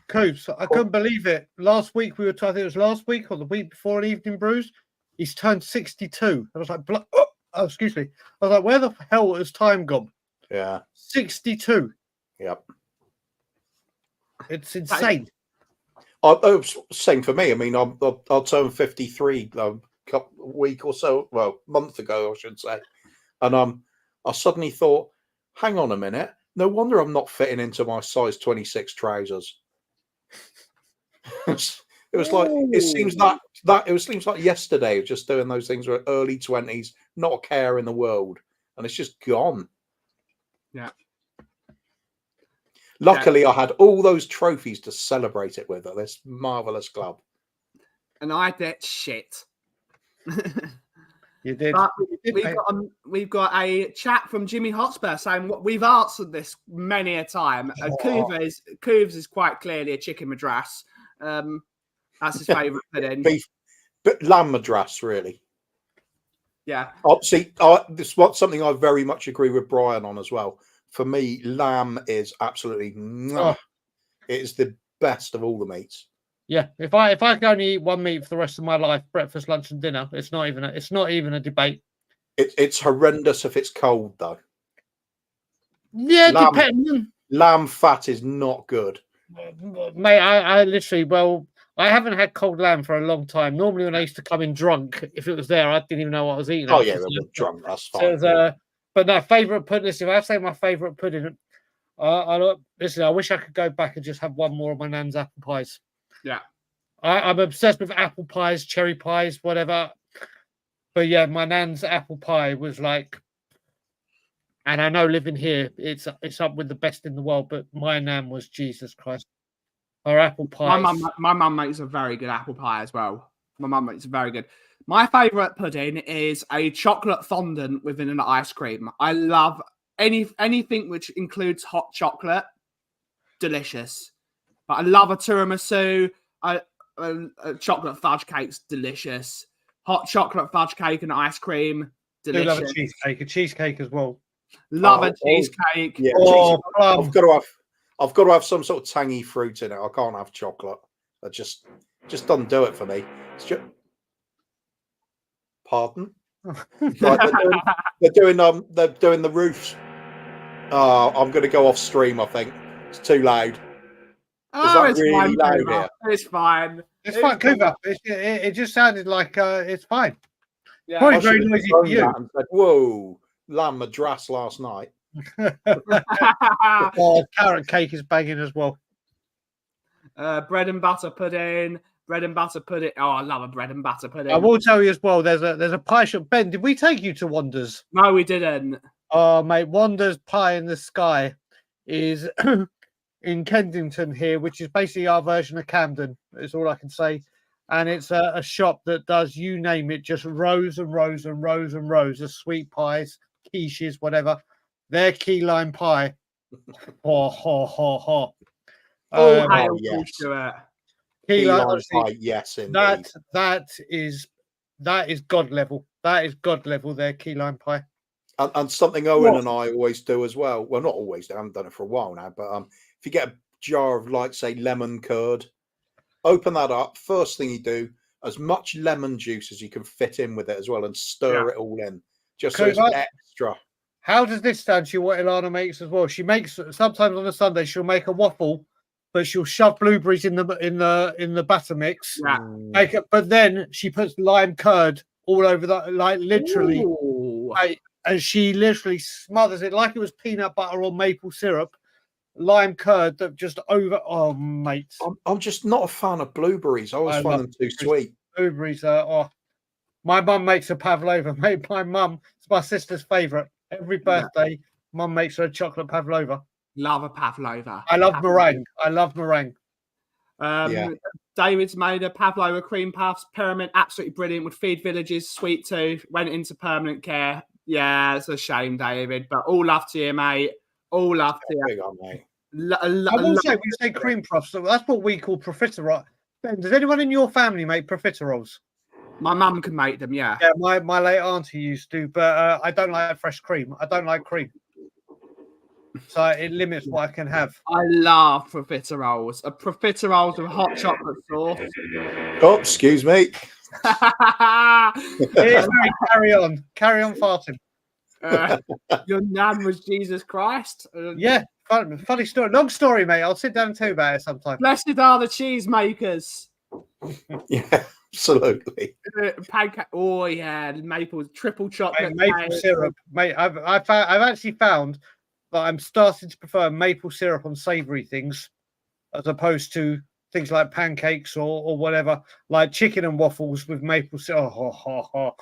Coops, I couldn't believe it. Last week I think it was last week or the week before an Evening Brews, he's turned 62. I was like, excuse me. I was like, where the hell has time gone? Yeah. 62. Yep. It's insane. Same for me. I mean, I'll turn 53 a week or so, month ago, I should say. And I suddenly thought, hang on a minute. No wonder I'm not fitting into my size 26 trousers. It was like, it seems like yesterday, just doing those things were early 20s, not a care in the world. And it's just gone. Yeah. Luckily, I had all those trophies to celebrate it with at this marvelous club. And I did shit. You did. But we've got a chat from Jimmy Hotspur saying we've answered this many a time. Cooves is quite clearly a chicken madras. That's his favourite pudding. Beef, but lamb madras, really. Yeah. See, this is something I very much agree with Brian on as well. For me, lamb is absolutely it is the best of all the meats. Yeah, if I can only eat one meat for the rest of my life, breakfast, lunch, and dinner, it's not even a debate. It's horrendous if it's cold though. Yeah, depending. Lamb fat is not good. Mate, I literally, well, I haven't had cold lamb for a long time. Normally, when I used to come in drunk, if it was there, I didn't even know what I was eating. Oh yeah, we're drunk. That's fine. So but no, favorite pudding. Listen, if I have to say my favorite pudding, listen. I wish I could go back and just have one more of my nan's apple pies. Yeah, I'm obsessed with apple pies, cherry pies, whatever. But yeah, my nan's apple pie was like, and I know living here, it's up with the best in the world. But my nan was Jesus Christ. Her apple pie. My mum makes a very good apple pie as well. My mum makes very good. My favourite pudding is a chocolate fondant within an ice cream. I love anything which includes hot chocolate. Delicious. But I love a tiramisu. A chocolate fudge cake's delicious. Hot chocolate fudge cake and ice cream. Delicious. I love a cheesecake as well. Love a cheesecake. Yeah, I've got to have some sort of tangy fruit in it. I can't have chocolate. That just doesn't do it for me. It's just... Pardon? Right, they're doing the roofs. Oh, I'm going to go off stream. I think it's too loud. Oh, it's really fine, loud here? It's fine. It's fine, Cooper. It just sounded like it's fine. Yeah. Probably very noisy for you. And said, whoa, lamb madras last night. Oh, carrot cake is banging as well. Bread and butter pudding. Bread and butter pudding. Oh, I love a bread and butter pudding. I will tell you as well. There's a pie shop. Ben, did we take you to Wander's? No, we didn't. Oh, mate, Wander's Pie in the Sky is in Kensington here, which is basically our version of Camden. Is all I can say. And it's a shop that does, you name it, just rows and rows and rows and rows of sweet pies, quiches, whatever. Their key lime pie. Oh, yes. To it. Key lime pie, yes, indeed. That is God level. That is God level. Their key lime pie. And something Owen and I always do as well. Well, not always. I haven't done it for a while now. But if you get a jar of, like, say, lemon curd, open that up. First thing you do, as much lemon juice as you can fit in with it as well, and stir it all in, just so it's extra. How does this sound to you? What Ilana makes as well? She makes sometimes on a Sunday she'll make a waffle, but she'll shove blueberries in the batter mix. Yeah. Make it, but then she puts lime curd all over that, like literally, and she literally smothers it like it was peanut butter or maple syrup. Lime curd that just over. Oh, mate, I'm just not a fan of blueberries. I always find them too sweet. Blueberries are. My mum makes a pavlova. Mate, my mum, it's my sister's favourite. Every birthday, mum makes her a chocolate pavlova. Love a pavlova. I love meringue. David's made a pavlova cream puffs pyramid, absolutely brilliant. Would feed villages. Sweet tooth went into permanent care. Yeah, it's a shame, David, but all love to you, mate. All love to you. Big on, mate. I will say, we say cream puffs. So that's what we call profiterole. Ben, does anyone in your family make profiteroles? My mum can make them, yeah. Yeah, my late auntie used to, but I don't like fresh cream. I don't like cream. So it limits what I can have. I love profiteroles. A profiteroles with hot chocolate sauce. Oh, excuse me. Carry on farting. Your nan was Jesus Christ. Yeah, funny story. Long story, mate. I'll sit down and tell you about it sometime. Blessed are the cheesemakers. Yeah, absolutely. Pancake. Oh yeah, maple triple chocolate. Maple syrup, mate. I've actually found that I'm starting to prefer maple syrup on savoury things as opposed to things like pancakes or whatever, like chicken and waffles with maple syrup. God,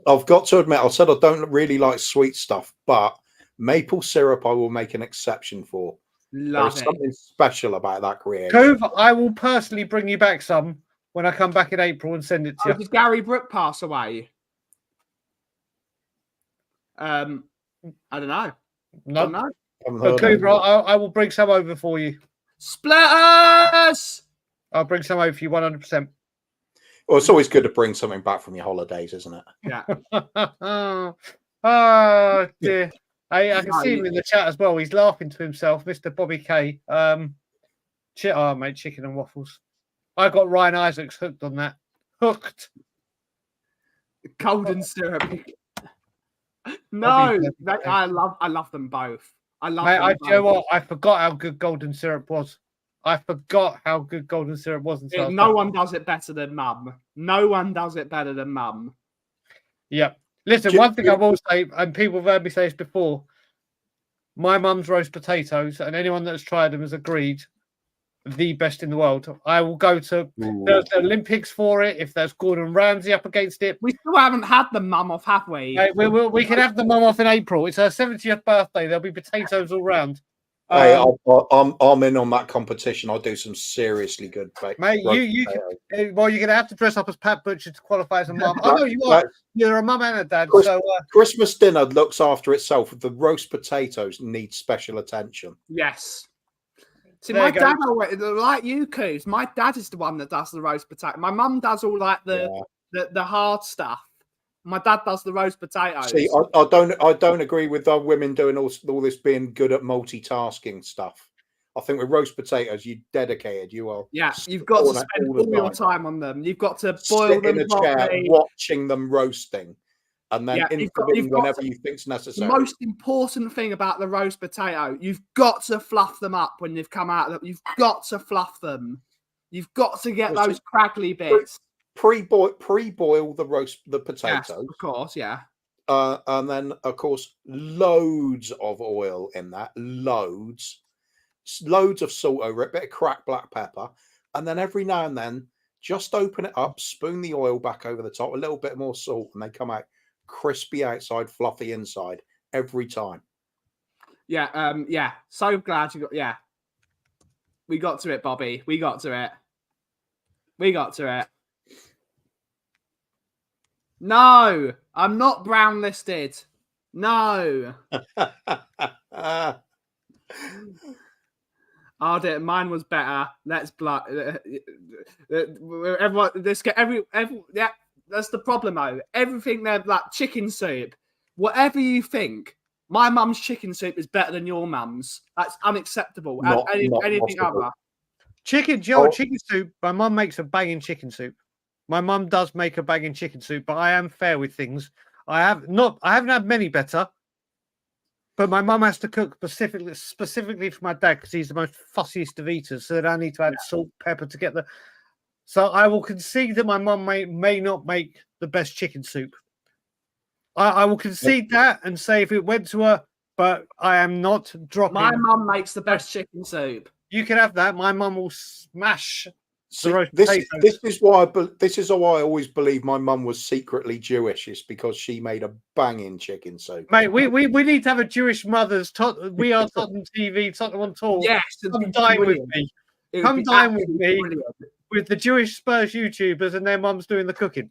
I've got to admit, I said I don't really like sweet stuff, but maple syrup I will make an exception for. There's something special about that creation. Cove, I will personally bring you back some when I come back in April and send it to you. Did Gary Brooke pass away? I don't know. No. But Cooper, I will bring some over for you. Splitters! I'll bring some over for you 100%. Well, it's always good to bring something back from your holidays, isn't it? Yeah. Oh, dear. I can see him in the chat as well. He's laughing to himself, Mr. Bobby K. Mate, chicken and waffles. I got Ryan Isaacs hooked on that. Hooked. Golden syrup. No, I love them both. I love Mate, them do you know both. what? I forgot how good golden syrup was. I forgot how good golden syrup was. No one does it better than Mum. No one does it better than Mum. Yeah. Listen, one thing I will say, and people have heard me say this before, my mum's roast potatoes, and anyone that's tried them has agreed, the best in the world. I will go to the Olympics for it if there's Gordon Ramsay up against it. We still haven't had the Mum off, have we? Hey, we can have the mum off in April. It's her 70th birthday. There'll be potatoes all round. Hey, I'm in on that competition. I'll do some seriously good. Mate, you're going to have to dress up as Pat Butcher to qualify as a mum. I know you are. You're a mum and a dad. Christmas dinner looks after itself. The roast potatoes need special attention. Yes. See, my dad, like you, Coos, my dad is the one that does the roast potato. My mum does all like the hard stuff. My dad does the roast potatoes. See, I don't agree with women doing all this being good at multitasking stuff. I think with roast potatoes, you're dedicated. You are. Yeah, you've got to spend all your time on them. You've got to boil them in a chair, watching them roasting, and then intervene whenever you think it's necessary. The most important thing about the roast potato, you've got to fluff them up when they've come out. You've got to fluff them. You've got to get those crackly bits. Pre-boil the potatoes, yes, of course, yeah. And then of course loads of oil in that, loads of salt over it, bit of cracked black pepper, and then every now and then just open it up, spoon the oil back over the top, a little bit more salt, and they come out crispy outside, fluffy inside every time. Yeah. So glad you got. Yeah, we got to it, Bobby. We got to it. No, I'm not brown listed. No. Mine was better. Let's everyone. Let's get yeah. That's the problem, though. Everything they're like chicken soup. Whatever you think, my mum's chicken soup is better than your mum's. That's unacceptable. Anything other. Chicken soup. My mum makes a banging chicken soup. My mum does make a banging chicken soup, but I am fair with things. I haven't had many better, but my mum has to cook specifically for my dad because he's the most fussiest of eaters. So that I need to add salt, pepper to get the. So I will concede that my mum may not make the best chicken soup. I will concede that and say if it went to her, but I am not dropping. My mum makes the best chicken soup. You can have that. My mum will smash. This is why I always believe my mum was secretly Jewish. It's because she made a banging chicken soup. Mate, we need to have a Jewish mothers. We are Tottenham TV, Tottenham on tour. Yes, come dine with me. Come dine with me with the Jewish Spurs YouTubers and their mums doing the cooking.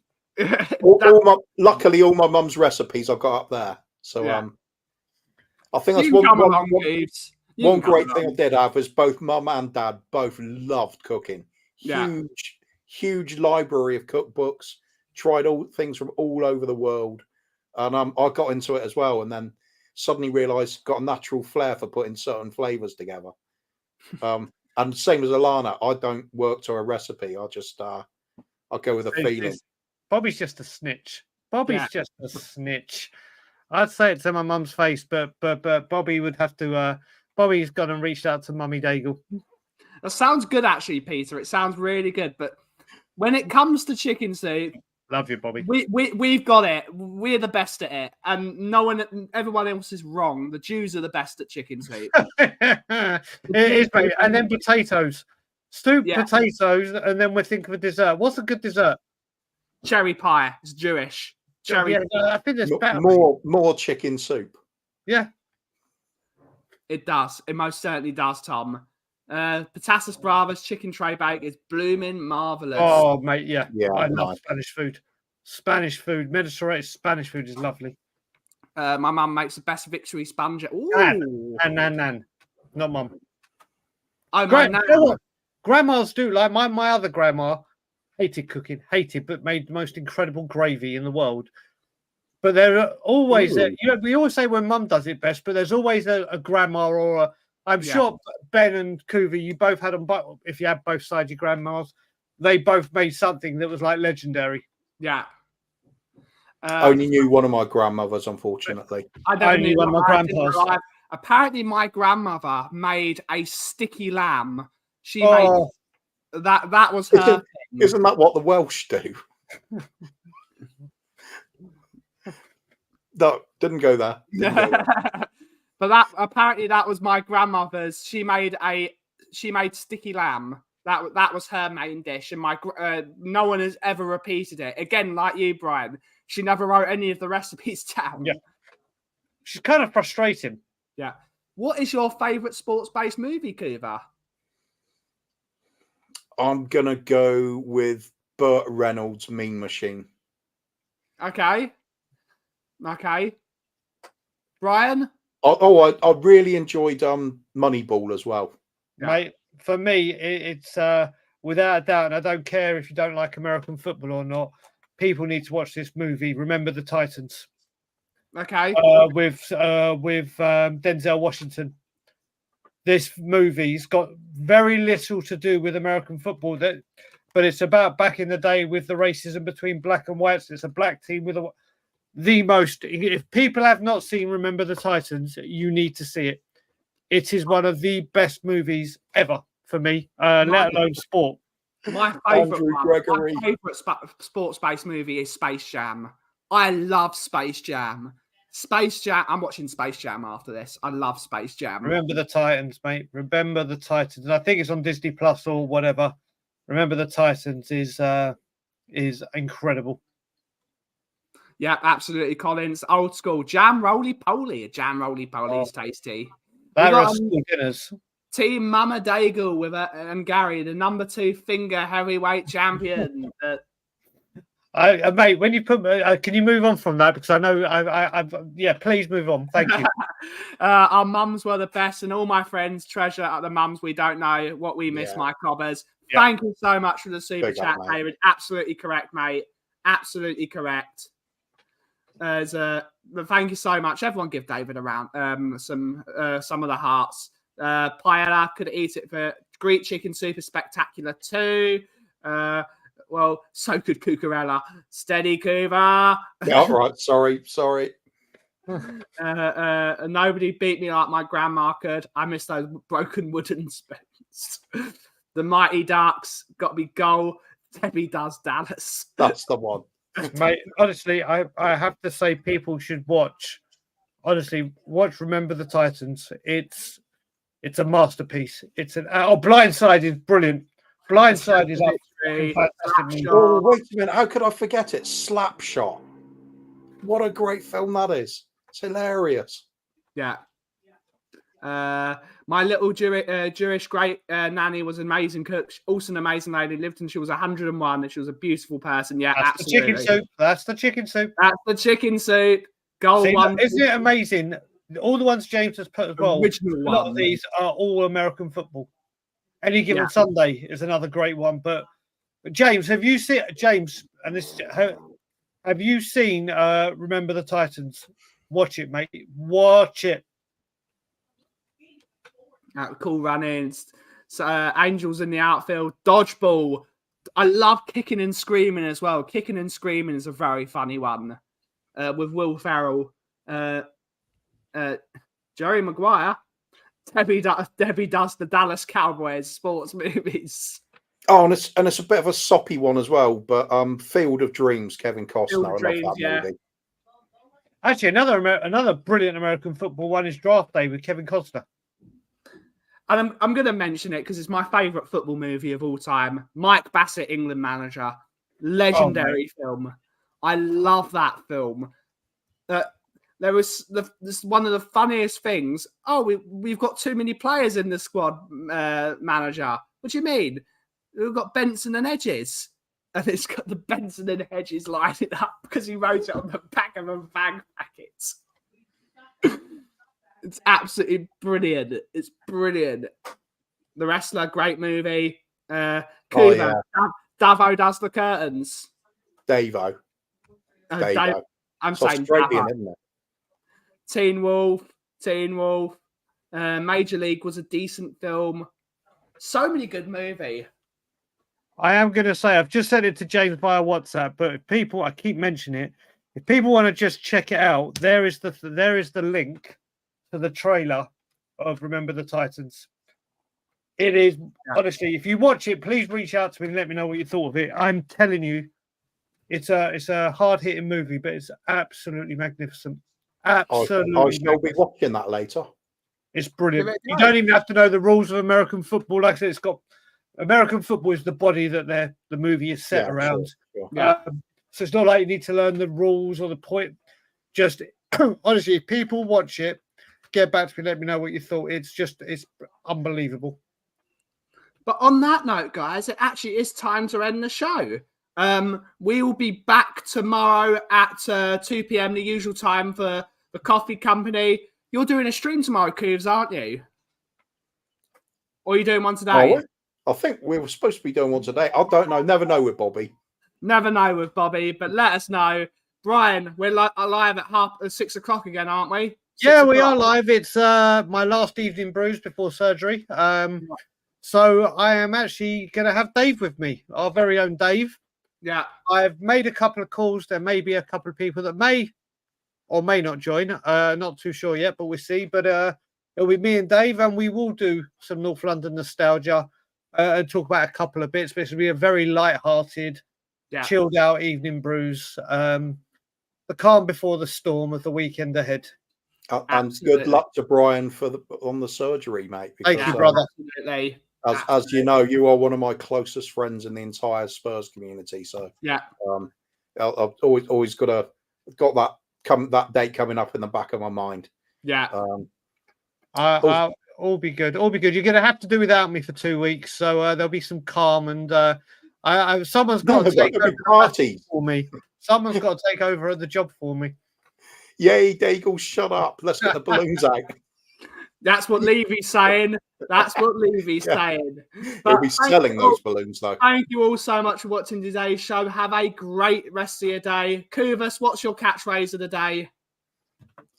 Luckily, all my mum's recipes I've got up there. So I think that's one great thing I did have is both mum and dad both loved cooking. Huge library of cookbooks, tried all things from all over the world, and I got into it as well, and then suddenly realized got a natural flair for putting certain flavors together. And same as Alana, I don't work to a recipe. I just I'll go with a feeling. Bobby's just a snitch. Just a snitch. I'd say it to my mum's face, but Bobby would have to. Bobby's gone and reached out to Mummy Daigle. That sounds good, actually, Peter. It sounds really good. But when it comes to chicken soup, love you, Bobby. We've got it. We're the best at it, and everyone else is wrong. The Jews are the best at chicken soup. It is, mate. And then potatoes, potatoes, and then we think of a dessert. What's a good dessert? Cherry pie. It's Jewish. I think there's better. More chicken soup. Yeah, it does. It most certainly does, Tom. Patatas Bravas chicken tray bake is blooming marvelous. Oh, mate, yeah. I love Spanish food. Mediterranean Spanish food is lovely. My mum makes the best victory sponge. Ooh. Nan. Not mum. Oh, my nan. Grandmas do. Like my other grandma hated cooking, but made the most incredible gravy in the world. But there are always, we always say when mum does it best, but there's always a grandma or a. I'm sure Ben and Kauffie, you both had them. If you had both sides of your grandmas, they both made something that was like legendary. Yeah. I only knew one of my grandmothers, unfortunately. I never knew one of my grandpas. Apparently, my grandmother made a sticky lamb. She made that. That was her thing. Isn't that what the Welsh do? No, didn't go there. But that was my grandmother's. She made sticky lamb. That was her main dish, and no one has ever repeated it. Again, like you, Brian, she never wrote any of the recipes down. Yeah, she's kind of frustrating. Yeah. What is your favourite sports-based movie, Kuva? I'm gonna go with Burt Reynolds' Mean Machine. Okay. Brian? I really enjoyed Moneyball as well. Yeah. Mate, for me, it's without a doubt, and I don't care if you don't like American football or not, people need to watch this movie, Remember the Titans. Okay. With Denzel Washington. This movie's got very little to do with American football, but it's about back in the day with the racism between black and whites. It's a black team with the most. If people have not seen Remember the Titans, you need to see it. It is one of the best movies ever for me, let alone sport. My favorite sports-based movie is Space Jam. I love Space Jam. Space Jam. I'm watching Space Jam after this. I love Space Jam. Remember the Titans, mate. Remember the Titans. I think it's on Disney Plus or whatever. Remember the Titans is incredible. Yeah, absolutely, Collins. Old school jam roly poly. A jam roly poly is tasty. That are school dinners. Team Mama Daigle and Gary, the number 2 finger heavyweight champion. Mate, when you put, can you move on from that? Because I know, yeah, please move on. Thank you. Our mums were the best, and all my friends treasure at the mums we don't know what we miss, my cobbers. Yeah. Thank you so much for the super chat, David. Absolutely correct, mate. Absolutely correct. Thank you so much. Everyone give David a round, some of the hearts. Paella could eat it for Greek chicken soup is spectacular too. Well, so could Cucurella. Steady, Cuba. Yeah, right. Sorry. Nobody beat me like my grandma could. I miss those broken wooden spoons. The Mighty Ducks got me goal. Debbie does Dallas. That's the one. Mate, honestly, I have to say people should watch. Honestly, watch Remember the Titans. It's a masterpiece. It's Blindside is brilliant. Blindside is fantastic. Oh, wait a minute. How could I forget it? Slapshot. What a great film that is. It's hilarious. Yeah. My little Jewish great nanny was an amazing cook. Also an amazing lady. Lived and she was 101 and she was a beautiful person. Yeah, that's absolutely. The chicken soup. That's the chicken soup. That's the chicken soup. Goal one. Isn't it amazing? All the ones James has put as well. A lot of these are all American football. Any Given Sunday is another great one. But James, have you seen have you seen Remember the Titans? Watch it, mate. Watch it. Cool run-ins. So, Angels in the outfield. Dodgeball. I love Kicking and Screaming as well. Kicking and Screaming is a very funny one. With Will Ferrell. Jerry Maguire. Debbie does the Dallas Cowboys sports movies. Oh, and it's a bit of a soppy one as well. But Field of Dreams, Kevin Costner. I love that movie. Actually, another brilliant American football one is Draft Day with Kevin Costner. And I'm going to mention it because it's my favourite football movie of all time. Mike Bassett, England manager. Legendary film. I love that film. There was this one of the funniest things. Oh, we've got too many players in the squad, manager. What do you mean? We've got Benson and Hedges. And it's got the Benson and Hedges lining up because he wrote it on the back of a bag packet. It's absolutely brilliant. It's brilliant. The Wrestler, great movie. Davo does the curtains. Davo. I'm saying Davo. Isn't it? Teen Wolf. Major League was a decent film. So many good movie. I am going to say, I've just sent it to James via WhatsApp, but if people, I keep mentioning it. If people want to just check it out, there is the link to the trailer of Remember the Titans. It is honestly, if you watch it, please reach out to me and let me know what you thought of it. I'm telling you, it's a hard hitting movie, but it's absolutely magnificent. Absolutely, I shall be watching that later. It's brilliant. You don't even have to know the rules of American football. Like I said, it's got American football is the body that the movie is set around. Sure. So it's not like you need to learn the rules or the point. Just honestly, if people watch it, get back to me, let me know what you thought. It's unbelievable. But on that note, guys, it actually is time to end the show. We will be back tomorrow at 2 p.m, the usual time for the Coffee Company. You're doing a stream tomorrow, Cooves, aren't you? Or are you doing one today? I think we were supposed to be doing one today. I don't know. Never know with Bobby. Never know with Bobby, but let us know. Brian, we're live at 6 o'clock again, aren't we? Yeah, we are live. It's my last evening brews before surgery. So I am actually going to have Dave with me, our very own Dave. Yeah. I've made a couple of calls. There may be a couple of people that may or may not join. Not too sure yet, but we'll see. But it'll be me and Dave, and we will do some North London nostalgia and talk about a couple of bits. But it's going to be a very light-hearted, chilled out evening brews. The calm before the storm of the weekend ahead. And good luck to Brian on the surgery, mate. Because, thank you, brother. Absolutely. As you know, you are one of my closest friends in the entire Spurs community. So I've always got that date coming up in the back of my mind. Yeah. All be good. All be good. You're going to have to do without me for 2 weeks, so there'll be some calm, and someone's got to take over parties for me. Someone's got to take over the job for me. Yay, Daigle, shut up. Let's get the balloons out. That's what Levy's saying. That's what Levy's saying. But he'll be selling those balloons, though. Thank you all so much for watching today's show. Have a great rest of your day. Kuvas, what's your catchphrase of the day?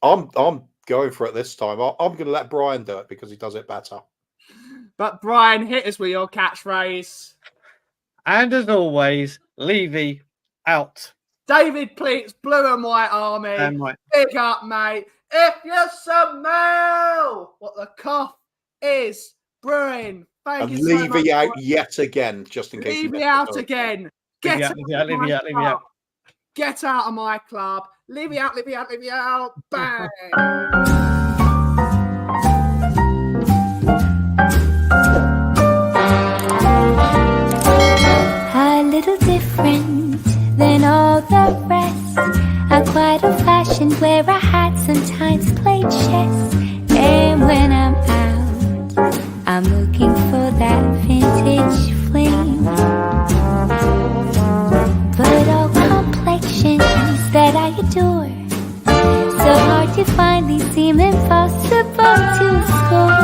I'm going for it this time. I'm going to let Brian do it because he does it better. But Brian, hit us with your catchphrase. And as always, Levy out. David Pleats, Blue and White Army. Big up, mate. If you smell what the cough is brewing, thank you so much. Levy out yet again, just in case. Levy out again. Get out of my club. Levy out. Bang. A little different than all the rest. I'm quite old-fashioned, wear a hat, sometimes play chess. And when I'm out, I'm looking for that vintage fling. But all complexions that I adore, so hard to find, these seem impossible to score.